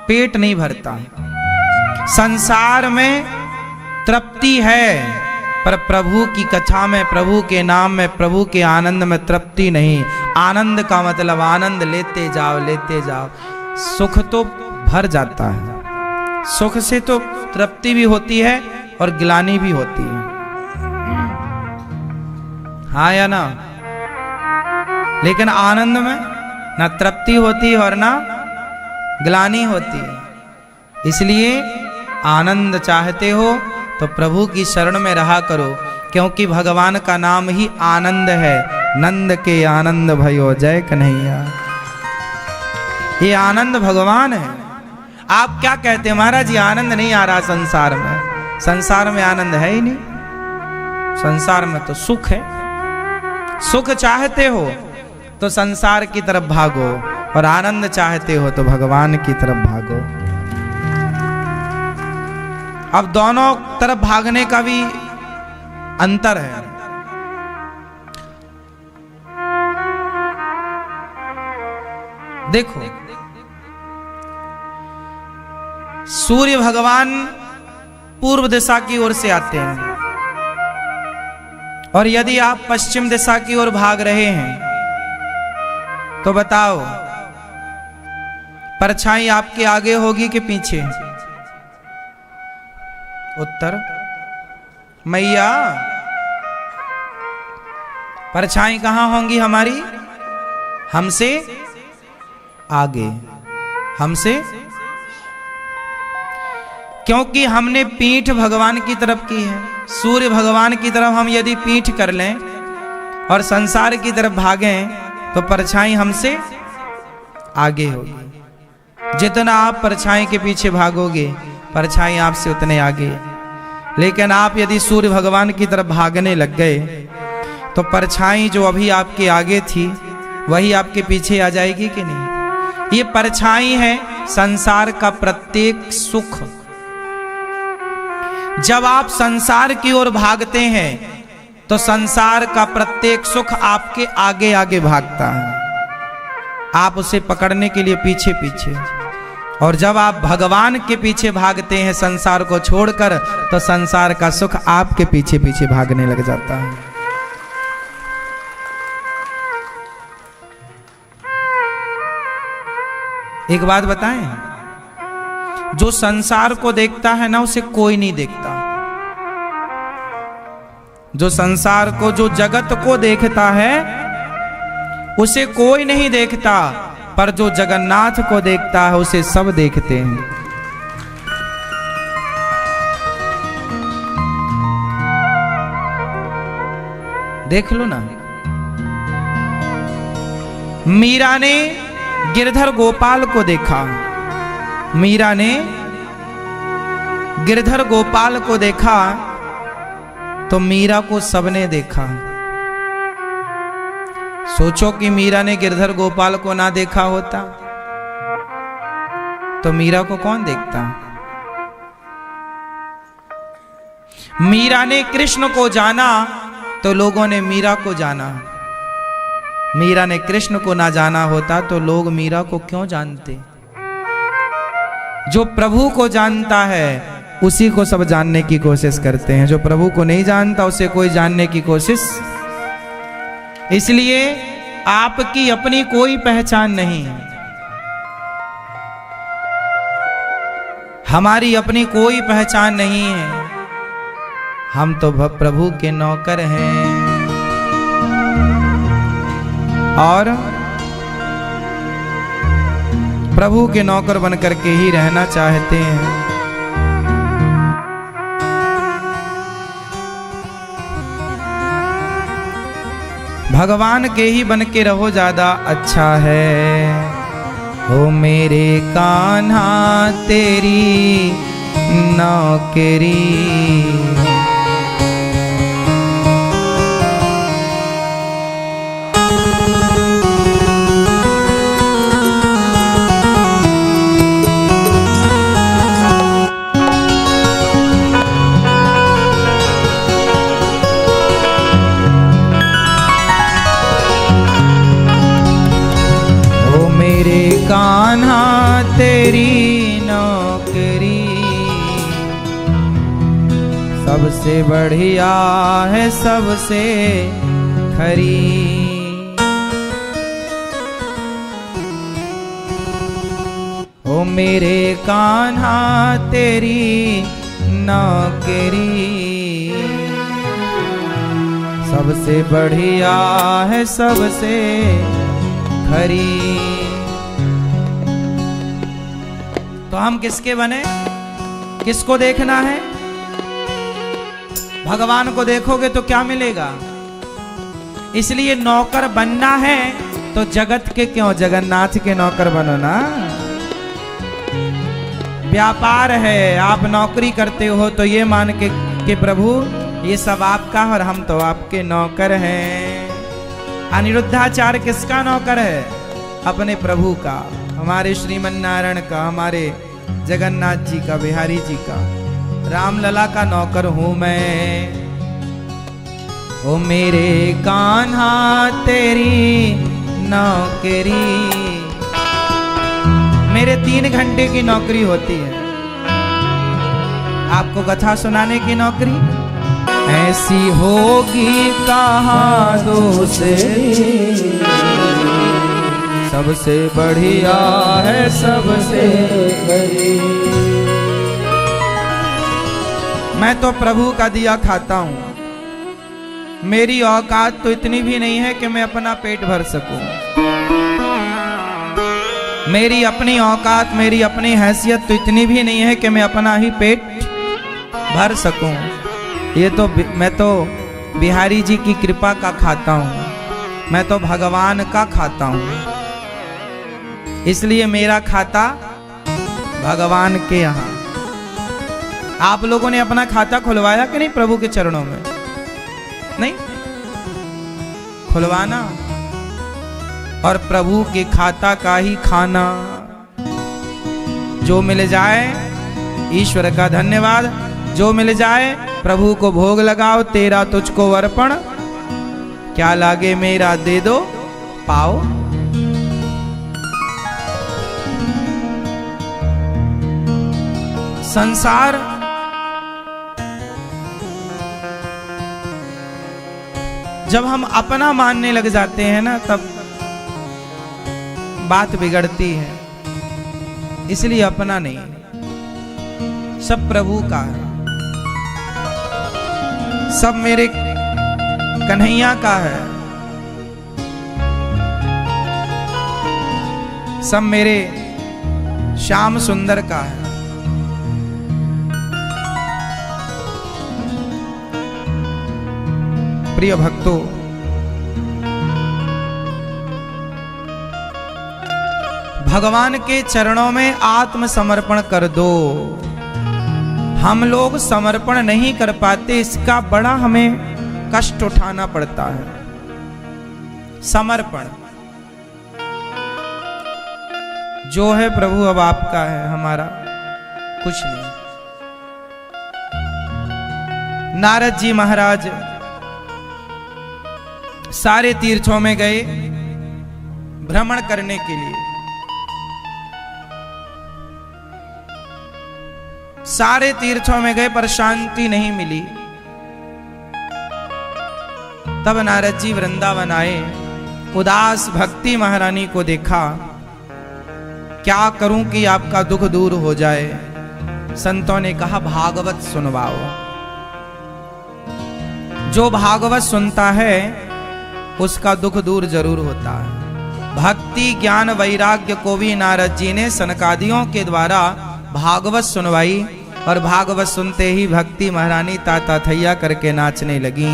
पेट नहीं भरता। संसार में तृप्ति है, पर प्रभु की कथा में, प्रभु के नाम में, प्रभु के आनंद में तृप्ति नहीं। आनंद का मतलब आनंद लेते जाओ, लेते जाओ। सुख तो भर जाता है, सुख से तो तृप्ति भी होती है और ग्लानि भी होती है, हाँ या ना? लेकिन आनंद में ना तृप्ति होती और ना ग्लानि होती है। इसलिए आनंद चाहते हो तो प्रभु की शरण में रहा करो, क्योंकि भगवान का नाम ही आनंद है। नंद के आनंद भयो जय कन्हैया। ये आनंद भगवान है। आप क्या कहते हैं महाराज जी आनंद नहीं आ रहा संसार में? संसार में आनंद है ही नहीं, संसार में तो सुख है। सुख चाहते हो तो संसार की तरफ भागो, और आनंद चाहते हो तो भगवान की तरफ भागो। अब दोनों तरफ भागने का भी अंतर है। देखो, सूर्य भगवान पूर्व दिशा की ओर से आते हैं, और यदि आप पश्चिम दिशा की ओर भाग रहे हैं तो बताओ परछाई आपके आगे होगी कि पीछे? उत्तर मैया, परछाई कहां होंगी हमारी? हमसे आगे, हमसे, क्योंकि हमने पीठ भगवान की तरफ की है। सूर्य भगवान की तरफ हम यदि पीठ कर लें और संसार की तरफ भागें तो परछाई हमसे आगे होगी। जितना आप परछाई के पीछे भागोगे परछाई आपसे उतने आगे। लेकिन आप यदि सूर्य भगवान की तरफ भागने लग गए तो परछाई जो अभी आपके आगे थी वही आपके पीछे आ जाएगी कि नहीं? ये परछाई है संसार का प्रत्येक सुख। जब आप संसार की ओर भागते हैं तो संसार का प्रत्येक सुख आपके आगे आगे भागता है, आप उसे पकड़ने के लिए पीछे पीछे। और जब आप भगवान के पीछे भागते हैं संसार को छोड़कर, तो संसार का सुख आपके पीछे पीछे भागने लग जाता है। एक बात बताएं, जो संसार को देखता है ना उसे कोई नहीं देखता। जो संसार को, जो जगत को देखता है उसे कोई नहीं देखता, पर जो जगन्नाथ को देखता है उसे सब देखते हैं। देख लो ना, मीरा ने गिरधर गोपाल को देखा, मीरा ने गिरधर गोपाल को देखा तो मीरा को सबने देखा। सोचो कि मीरा ने गिरधर गोपाल को ना देखा होता तो मीरा को कौन देखता? मीरा ने कृष्ण को जाना तो लोगों ने मीरा को जाना। मीरा ने कृष्ण को ना जाना होता तो लोग मीरा को क्यों जानते? जो प्रभु को जानता है उसी को सब जानने की कोशिश करते हैं, जो प्रभु को नहीं जानता उसे कोई जानने की कोशिश। इसलिए आपकी अपनी कोई पहचान नहीं है, हमारी अपनी कोई पहचान नहीं है। हम तो प्रभु के नौकर हैं और प्रभु के नौकर बनकर के ही रहना चाहते हैं। भगवान के ही बन के रहो, ज्यादा अच्छा है। ओ मेरे कान्हा तेरी नौकरी। कान्हा तेरी नौकरी सबसे बढ़िया है, सबसे खरी। ओ मेरे कान्हा तेरी नौकरी सबसे बढ़िया है, सबसे खरी। तो हम किसके बने, किसको देखना है? भगवान को देखोगे तो क्या मिलेगा? इसलिए नौकर बनना है तो जगत के क्यों, जगन्नाथ के नौकर बनो ना। व्यापार है, आप नौकरी करते हो तो ये मान के कि प्रभु ये सब आपका और हम तो आपके नौकर हैं। अनिरुद्धाचार्य किसका नौकर है? अपने प्रभु का, हमारे श्रीमन नारायण का, हमारे जगन्नाथ जी का, बिहारी जी का, रामलला का नौकर हूं मैं। ओ मेरे कान्हा तेरी नौकरी। मेरे 3 घंटे की नौकरी होती है, आपको कथा सुनाने की नौकरी। ऐसी होगी कहाँ दूसरी, सबसे बढ़िया है, सबसे बड़ी। मैं तो प्रभु का दिया खाता हूं। मेरी औकात तो इतनी भी नहीं है कि मैं अपना पेट भर सकूं। मेरी अपनी औकात, मेरी अपनी हैसियत तो इतनी भी नहीं है कि मैं अपना ही पेट भर सकूं। ये तो मैं तो बिहारी जी की कृपा का खाता हूं, मैं तो भगवान का खाता हूं। इसलिए मेरा खाता भगवान के यहाँ। आप लोगों ने अपना खाता खुलवाया कि नहीं प्रभु के चरणों में? नहीं खुलवाना, और प्रभु के खाता का ही खाना। जो मिल जाए ईश्वर का धन्यवाद, जो मिल जाए प्रभु को भोग लगाओ। तेरा तुझको अर्पण, क्या लागे मेरा दे दो पाओ। संसार जब हम अपना मानने लग जाते हैं ना, तब बात बिगड़ती है। इसलिए अपना नहीं, सब प्रभु का है, सब मेरे कन्हैया का है, सब मेरे श्याम सुंदर का है। प्रिय भक्तों, भगवान के चरणों में आत्मसमर्पण कर दो। हम लोग समर्पण नहीं कर पाते, इसका बड़ा हमें कष्ट उठाना पड़ता है। समर्पण जो है प्रभु अब आपका है, हमारा कुछ नहीं। नारद जी महाराज सारे तीर्थों में गए भ्रमण करने के लिए। सारे तीर्थों में गए पर शांति नहीं मिली। तब नारद जी वृंदावन आए, उदास भक्ति महारानी को देखा। क्या करूं कि आपका दुख दूर हो जाए? संतों ने कहा भागवत सुनवाओ। जो भागवत सुनता है उसका दुख दूर जरूर होता है। भक्ति ज्ञान वैराग्य को भी नारद जी ने सनकादियों के द्वारा भागवत सुनवाई, और भागवत सुनते ही भक्ति महारानी ताता थैया करके नाचने लगी।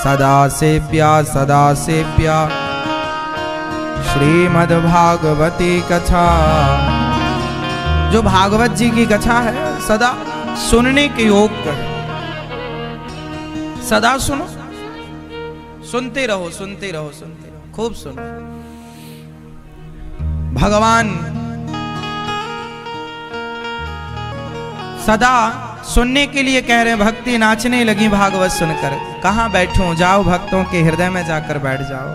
सदा से प्या श्रीमद्भागवती कथा। जो भागवत जी की कथा है सदा सुनने के योग्य है। सदा सुनो, सुनते रहो, सुनते रहो, सुनते रहो, खूब सुनो। भगवान सदा सुनने के लिए कह रहे हैं। भक्ति नाचने लगी भागवत सुनकर। कहां बैठूं? जाओ भक्तों के हृदय में जाकर बैठ जाओ।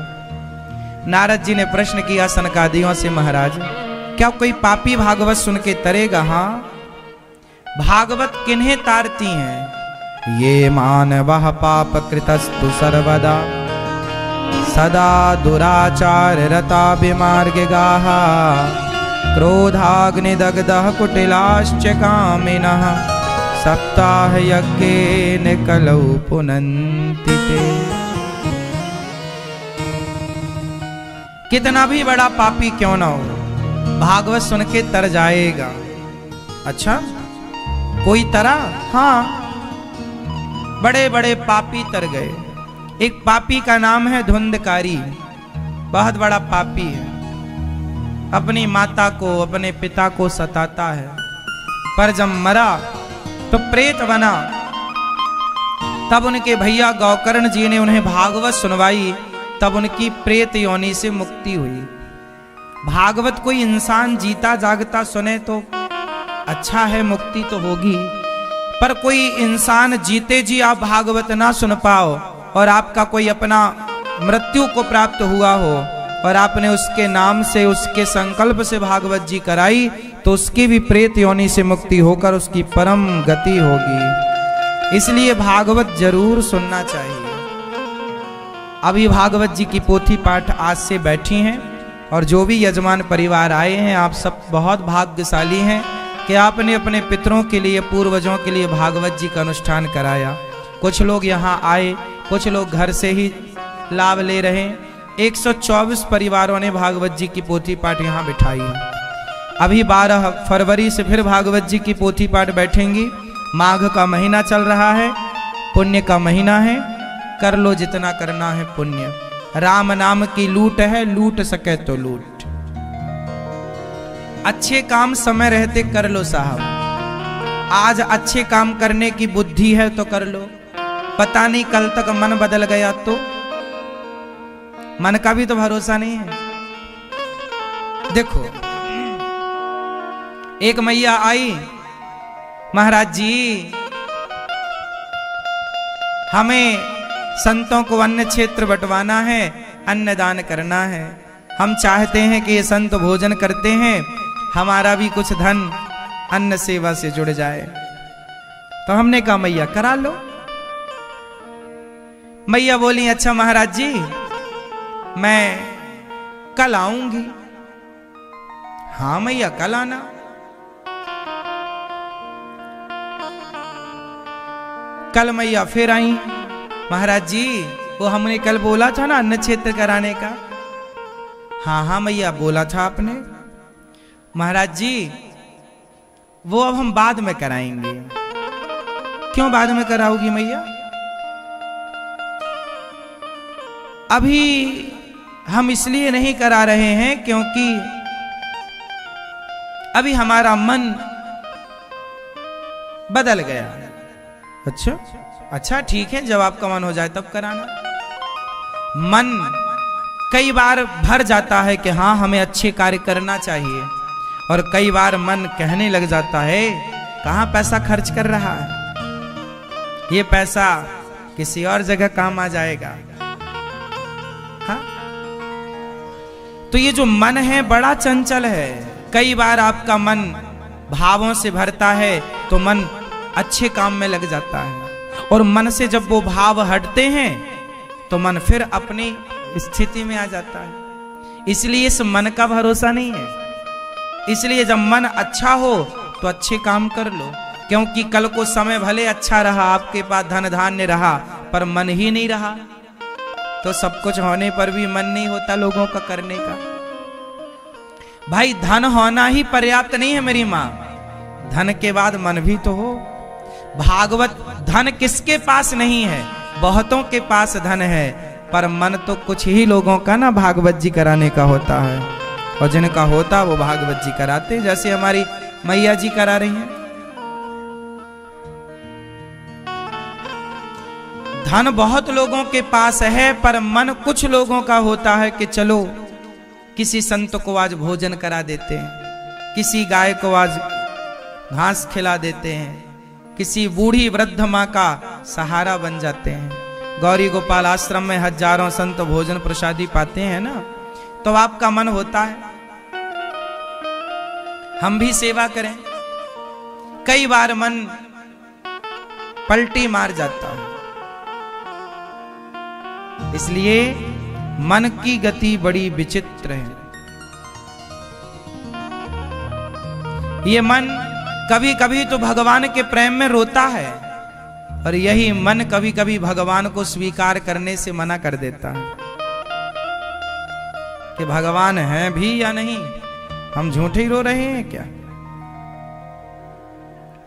नारद जी ने प्रश्न किया सनकादियों से, महाराज क्या कोई पापी भागवत सुन के तरेगा? हाँ, भागवत किन्हें तारती हैं? ये मानवः पाप कृतस्तु सर्वदा सदा दुराचार रता विमार्गिगाः क्रोधाग्निदग्धः कुटिलाश्च कामिनः सप्ताह यज्ञेन कलौ पुनन्ति ते। कितना भी बड़ा पापी क्यों ना हो, भागवत सुन के तर जाएगा। अच्छा, कोई तरा? हाँ, बड़े बड़े पापी तर गए। एक पापी का नाम है धुंधकारी। बहुत बड़ा पापी है, अपनी माता को अपने पिता को सताता है, पर जब मरा तो प्रेत बना। तब उनके भैया गौकर्ण जी ने उन्हें भागवत सुनवाई, तब उनकी प्रेत योनि से मुक्ति हुई। भागवत कोई इंसान जीता जागता सुने तो अच्छा है, मुक्ति तो होगी। पर कोई इंसान जीते जी आप भागवत ना सुन पाओ और आपका कोई अपना मृत्यु को प्राप्त हुआ हो और आपने उसके नाम से, उसके संकल्प से भागवत जी कराई, तो उसकी भी प्रेत योनि से मुक्ति होकर उसकी परम गति होगी। इसलिए भागवत जरूर सुनना चाहिए। अभी भागवत जी की पोथी पाठ आज से बैठी हैं और जो भी यजमान परिवार आए हैं, आप सब बहुत भाग्यशाली हैं कि आपने अपने पितरों के लिए, पूर्वजों के लिए भागवत जी का अनुष्ठान कराया। कुछ लोग यहाँ आए, कुछ लोग घर से ही लाभ ले रहे हैं। 124 परिवारों ने भागवत जी की पोथी पाठ यहाँ बिठाई है। अभी 12 फरवरी से फिर भागवत जी की पोथी पाठ बैठेंगी। माघ का महीना चल रहा है, पुण्य का महीना है, कर लो जितना करना है पुण्य। राम नाम की लूट है, लूट सके तो लूट। अच्छे काम समय रहते कर लो साहब। आज अच्छे काम करने की बुद्धि है तो कर लो, पता नहीं कल तक मन बदल गया तो। मन का भी तो भरोसा नहीं है। देखो, एक मैया आई, महाराज जी हमें संतों को अन्न क्षेत्र बंटवाना है, अन्नदान करना है। हम चाहते हैं कि ये संत भोजन करते हैं, हमारा भी कुछ धन अन्न सेवा से जुड़ जाए। तो हमने कहा मैया करा लो। मैया बोली अच्छा महाराज जी मैं कल आऊंगी। हाँ मैया कल आना। कल मैया फिर आई, महाराज जी वो हमने कल बोला था ना अन्न क्षेत्र कराने का। हाँ हाँ मैया बोला था आपने। महाराज जी वो अब हम बाद में कराएंगे। क्यों बाद में कराओगी मैया? अभी हम इसलिए नहीं करा रहे हैं क्योंकि अभी हमारा मन बदल गया। अच्छा अच्छा ठीक है, जब आपका मन हो जाए तब कराना। मन कई बार भर जाता है कि हाँ हमें अच्छे कार्य करना चाहिए, और कई बार मन कहने लग जाता है कहाँ पैसा खर्च कर रहा है, ये पैसा किसी और जगह काम आ जाएगा। हाँ? तो ये जो मन है बड़ा चंचल है। कई बार आपका मन भावों से भरता है तो मन अच्छे काम में लग जाता है, और मन से जब वो भाव हटते हैं तो मन फिर अपनी स्थिति में आ जाता है। इसलिए इस मन का भरोसा नहीं है। इसलिए जब मन अच्छा हो तो अच्छे काम कर लो, क्योंकि कल को समय भले अच्छा रहा, आपके पास धन धान्य रहा, पर मन ही नहीं रहा तो सब कुछ होने पर भी मन नहीं होता लोगों का करने का। भाई धन होना ही पर्याप्त नहीं है मेरी माँ, धन के बाद मन भी तो हो। भागवत धन किसके पास नहीं है? बहुतों के पास धन है, पर मन तो कुछ ही लोगों का ना भागवत जी कराने का होता है, और जिनका होता वो भागवत जी कराते, जैसे हमारी मैया जी करा रही हैं। धन बहुत लोगों के पास है, पर मन कुछ लोगों का होता है कि चलो किसी संत को आज भोजन करा देते हैं, किसी गाय को आज घास खिला देते हैं, किसी बूढ़ी वृद्ध माँ का सहारा बन जाते हैं। गौरी गोपाल आश्रम में हजारों संत भोजन प्रसादी पाते हैं ना, तो आपका मन होता है हम भी सेवा करें। कई बार मन पलटी मार जाता है, इसलिए मन की गति बड़ी विचित्र है। ये मन कभी कभी तो भगवान के प्रेम में रोता है, और यही मन कभी कभी भगवान को स्वीकार करने से मना कर देता है कि भगवान है भी या नहीं, हम झूठे ही रो रहे हैं क्या।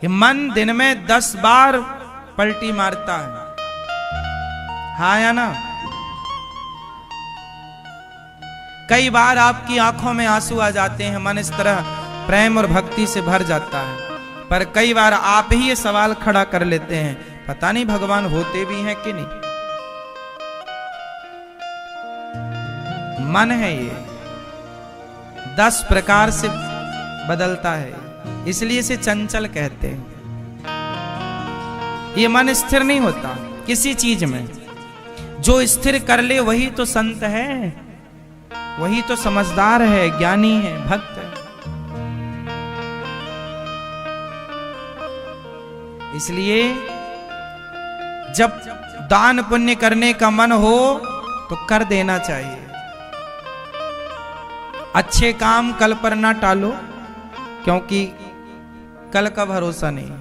ये मन दिन में 10 बार पलटी मारता है, हाँ या ना। कई बार आपकी आंखों में आंसू आ जाते हैं, मन इस तरह प्रेम और भक्ति से भर जाता है, पर कई बार आप ही ये सवाल खड़ा कर लेते हैं, पता नहीं भगवान होते भी हैं कि नहीं। मन है ये 10 प्रकार से बदलता है, इसलिए इसे चंचल कहते हैं। ये मन स्थिर नहीं होता किसी चीज में, जो स्थिर कर ले वही तो संत है, वही तो समझदार है, ज्ञानी है, भक्त है। इसलिए जब दान पुण्य करने का मन हो तो कर देना चाहिए। अच्छे काम कल पर ना टालो, क्योंकि कल का भरोसा नहीं।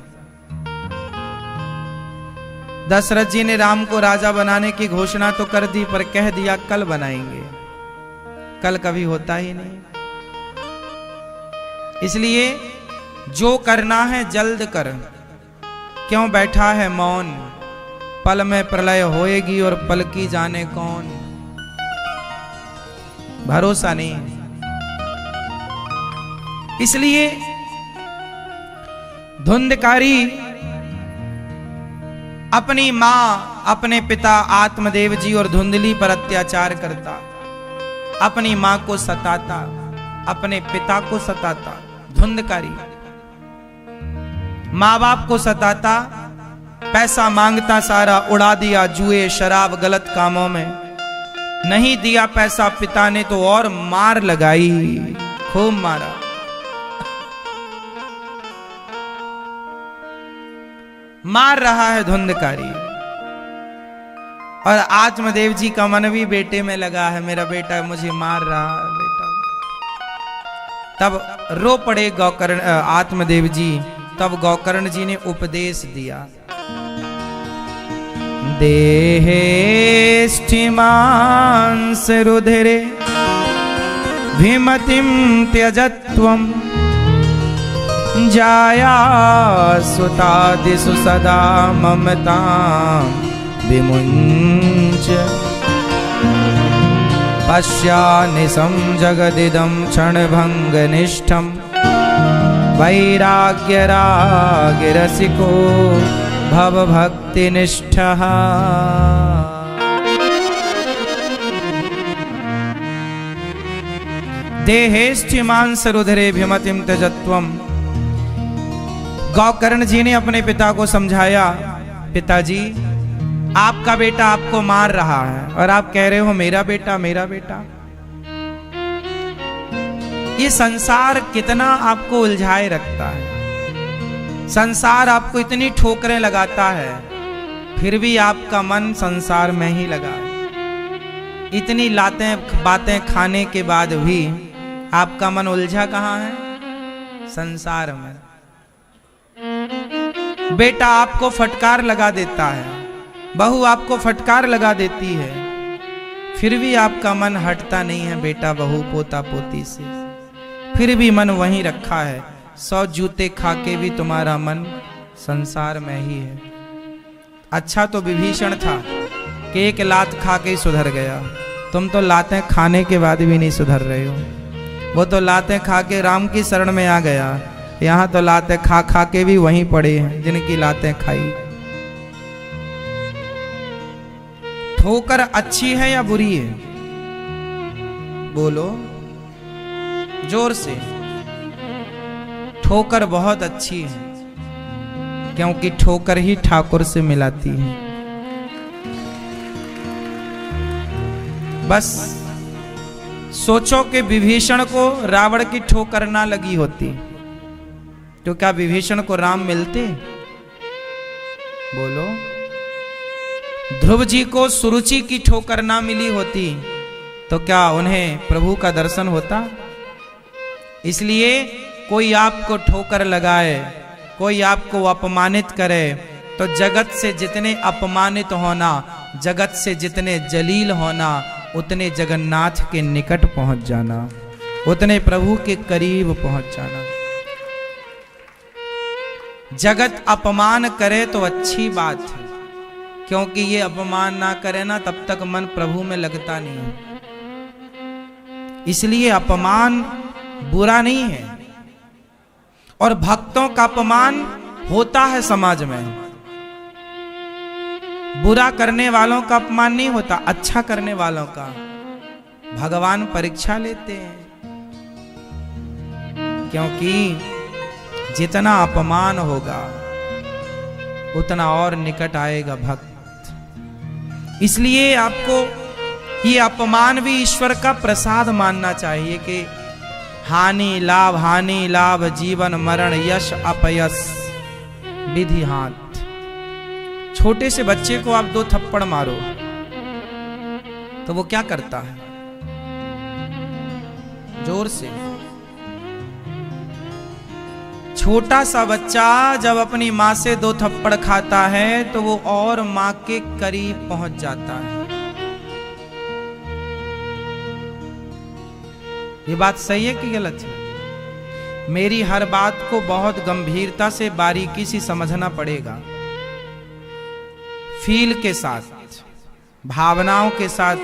दशरथ जी ने राम को राजा बनाने की घोषणा तो कर दी, पर कह दिया कल बनाएंगे, कल कभी होता ही नहीं। इसलिए जो करना है जल्द कर, क्यों बैठा है मौन, पल में प्रलय होएगी और पल की जाने कौन। भरोसा नहीं। इसलिए धुंधकारी अपनी मां, अपने पिता आत्मदेव जी और धुंधली पर अत्याचार करता, अपनी मां को सताता, अपने पिता को सताता। धुंधकारी मां बाप को सताता, पैसा मांगता सारा उड़ा दिया जुए शराब गलत कामों में। नहीं दिया पैसा पिता ने तो और मार लगाई, खूब मारा। मार रहा है धुंधकारी, और आत्मदेव जी का मन भी बेटे में लगा है, मेरा बेटा मुझे मार रहा है बेटा। तब रो पड़े गौकर्ण आत्मदेव जी। तब गौकर्ण जी ने उपदेश दिया, देहेष्टिमांस रुधिरे विमतिं त्यजत्वं जाया सुतादिषु सदा ममतां विमुञ्च पश्यानिशं जगदिदं क्षणभङ्गनिष्ठं वैराग्यरागिरसिको भवभक्तिनिष्ठः। देहेष्टिमांस रुधिरे विमतिं त्यजत्वम्। गौकर्ण जी ने अपने पिता को समझाया, पिताजी आपका बेटा आपको मार रहा है और आप कह रहे हो मेरा बेटा मेरा बेटा। ये संसार कितना आपको उलझाए रखता है, संसार आपको इतनी ठोकरें लगाता है, फिर भी आपका मन संसार में ही लगा है। इतनी बातें खाने के बाद भी आपका मन उलझा कहाँ है? संसार में। बेटा आपको फटकार लगा देता है, बहू आपको फटकार लगा देती है, फिर भी आपका मन हटता नहीं है बेटा बहू पोता पोती से, फिर भी मन वहीं रखा है। 100 जूते खा के भी तुम्हारा मन संसार में ही है। अच्छा तो विभीषण था कि एक लात खा के ही सुधर गया। तुम तो लातें खाने के बाद भी नहीं सुधर रहे हो। वो तो लातें खा के राम की शरण में आ गया, यहाँ तो लातें खा खा के भी वहीं पड़े हैं जिनकी लातें खाई। ठोकर अच्छी है या बुरी है? बोलो जोर से। ठोकर बहुत अच्छी है, क्योंकि ठोकर ही ठाकुर से मिलाती है। बस सोचो कि विभीषण को रावण की ठोकर ना लगी होती तो क्या विभीषण को राम मिलते? बोलो। ध्रुव जी को सुरुचि की ठोकर ना मिली होती तो क्या उन्हें प्रभु का दर्शन होता? इसलिए कोई आपको ठोकर लगाए, कोई आपको अपमानित करे, तो जगत से जितने अपमानित होना, जगत से जितने जलील होना, उतने जगन्नाथ के निकट पहुंच जाना, उतने प्रभु के करीब पहुंच जाना। जगत अपमान करे तो अच्छी बात है, क्योंकि ये अपमान ना करे ना तब तक मन प्रभु में लगता नहीं है। इसलिए अपमान बुरा नहीं है, और भक्तों का अपमान होता है समाज में। बुरा करने वालों का अपमान नहीं होता, अच्छा करने वालों का। भगवान परीक्षा लेते हैं, क्योंकि जितना अपमान होगा उतना और निकट आएगा भक्त। इसलिए आपको ये अपमान भी ईश्वर का प्रसाद मानना चाहिए कि हानि लाभ जीवन मरण यश अपयश विधि हाथ। छोटे से बच्चे को आप 2 थप्पड़ मारो तो वो क्या करता है? जोर से। छोटा सा बच्चा जब अपनी माँ से 2 थप्पड़ खाता है तो वो और माँ के करीब पहुंच जाता है। ये बात सही है कि गलत है? मेरी हर बात को बहुत गंभीरता से बारीकी से समझना पड़ेगा, फील के साथ, भावनाओं के साथ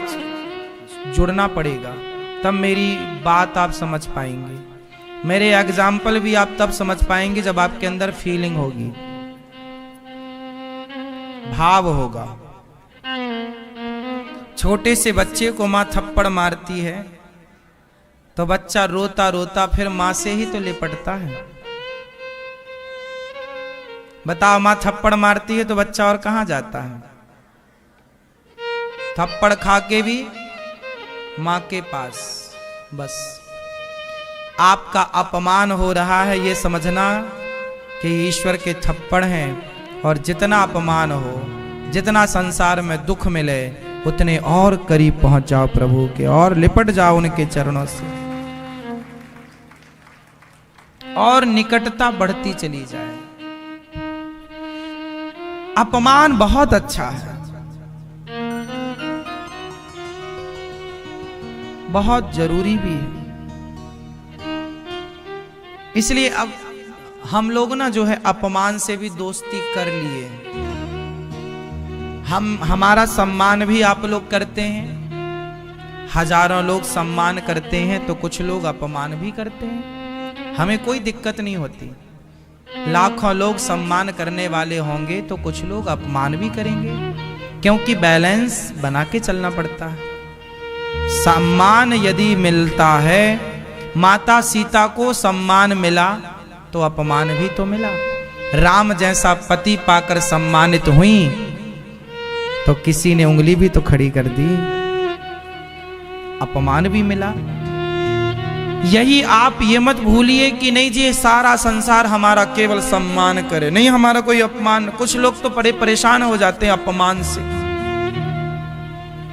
जुड़ना पड़ेगा, तब मेरी बात आप समझ पाएंगे। मेरे एग्जाम्पल भी आप तब समझ पाएंगे जब आपके अंदर फीलिंग होगी, भाव होगा। छोटे से बच्चे को माँ थप्पड़ मारती है तो बच्चा रोता रोता फिर माँ से ही तो लिपटता है। बताओ, माँ थप्पड़ मारती है तो बच्चा और कहाँ जाता है? थप्पड़ खा के भी माँ के पास। बस आपका अपमान हो रहा है ये समझना कि ईश्वर के थप्पड़ हैं, और जितना अपमान हो, जितना संसार में दुख मिले, उतने और करीब पहुंच जाओ प्रभु के, और लिपट जाओ उनके चरणों से, और निकटता बढ़ती चली जाए। अपमान बहुत अच्छा है, बहुत जरूरी भी है। इसलिए अब हम लोग ना जो है अपमान से भी दोस्ती कर लिए। हमारा सम्मान भी आप लोग करते हैं, हजारों लोग सम्मान करते हैं तो कुछ लोग अपमान भी करते हैं। हमें कोई दिक्कत नहीं होती। लाखों लोग सम्मान करने वाले होंगे तो कुछ लोग अपमान भी करेंगे, क्योंकि बैलेंस बना के चलना पड़ता है। सम्मान यदि मिलता है, माता सीता को सम्मान मिला तो अपमान भी तो मिला। राम जैसा पति पाकर सम्मानित हुई तो किसी ने उंगली भी तो खड़ी कर दी, अपमान भी मिला। यही आप ये मत भूलिए कि नहीं जी सारा संसार हमारा केवल सम्मान करे, नहीं हमारा कोई अपमान। कुछ लोग तो बड़े परेशान हो जाते हैं अपमान से।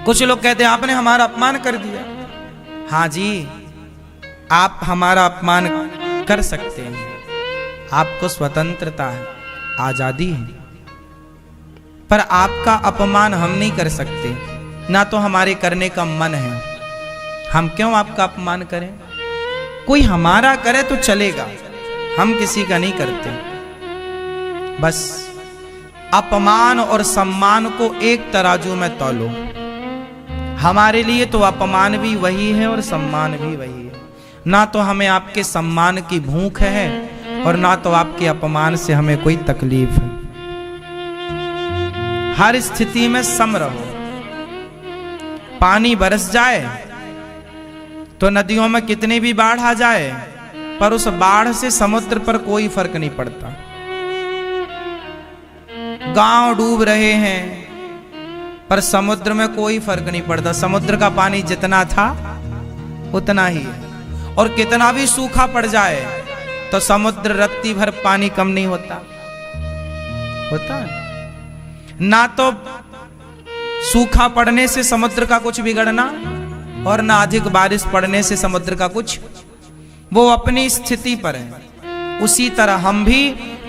कुछ लोग कहते हैं आपने हमारा अपमान कर दिया। हाँ जी, आप हमारा अपमान कर सकते हैं, आपको स्वतंत्रता है, आजादी है, पर आपका अपमान हम नहीं कर सकते, ना तो हमारे करने का मन है। हम क्यों आपका अपमान करें? कोई हमारा करे तो चलेगा, हम किसी का नहीं करते। बस अपमान और सम्मान को एक तराजू में तौलो। हमारे लिए तो अपमान भी वही है और सम्मान भी वही है। ना तो हमें आपके सम्मान की भूख है और ना तो आपके अपमान से हमें कोई तकलीफ है। हर स्थिति में सम रहो। पानी बरस जाए तो नदियों में कितनी भी बाढ़ आ जाए, पर उस बाढ़ से समुद्र पर कोई फर्क नहीं पड़ता। गांव डूब रहे हैं पर समुद्र में कोई फर्क नहीं पड़ता। समुद्र का पानी जितना था उतना ही है। और कितना भी सूखा पड़ जाए तो समुद्र रत्ती भर पानी कम नहीं होता। ना तो सूखा पड़ने से समुद्र का कुछ बिगड़ना और ना अधिक बारिश पड़ने से समुद्र का कुछ, वो अपनी स्थिति पर है। उसी तरह हम भी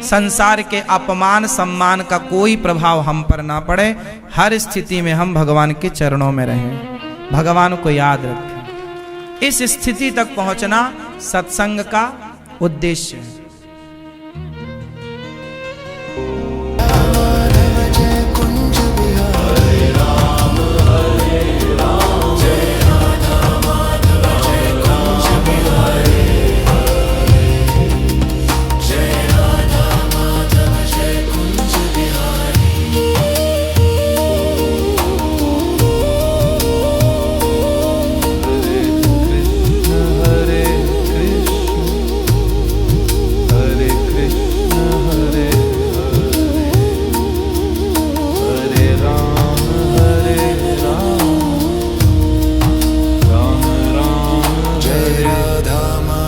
संसार के अपमान सम्मान का कोई प्रभाव हम पर ना पड़े। हर स्थिति में हम भगवान के चरणों में रहें, भगवान को याद रखें। इस स्थिति तक पहुंचना सत्संग का उद्देश्य है।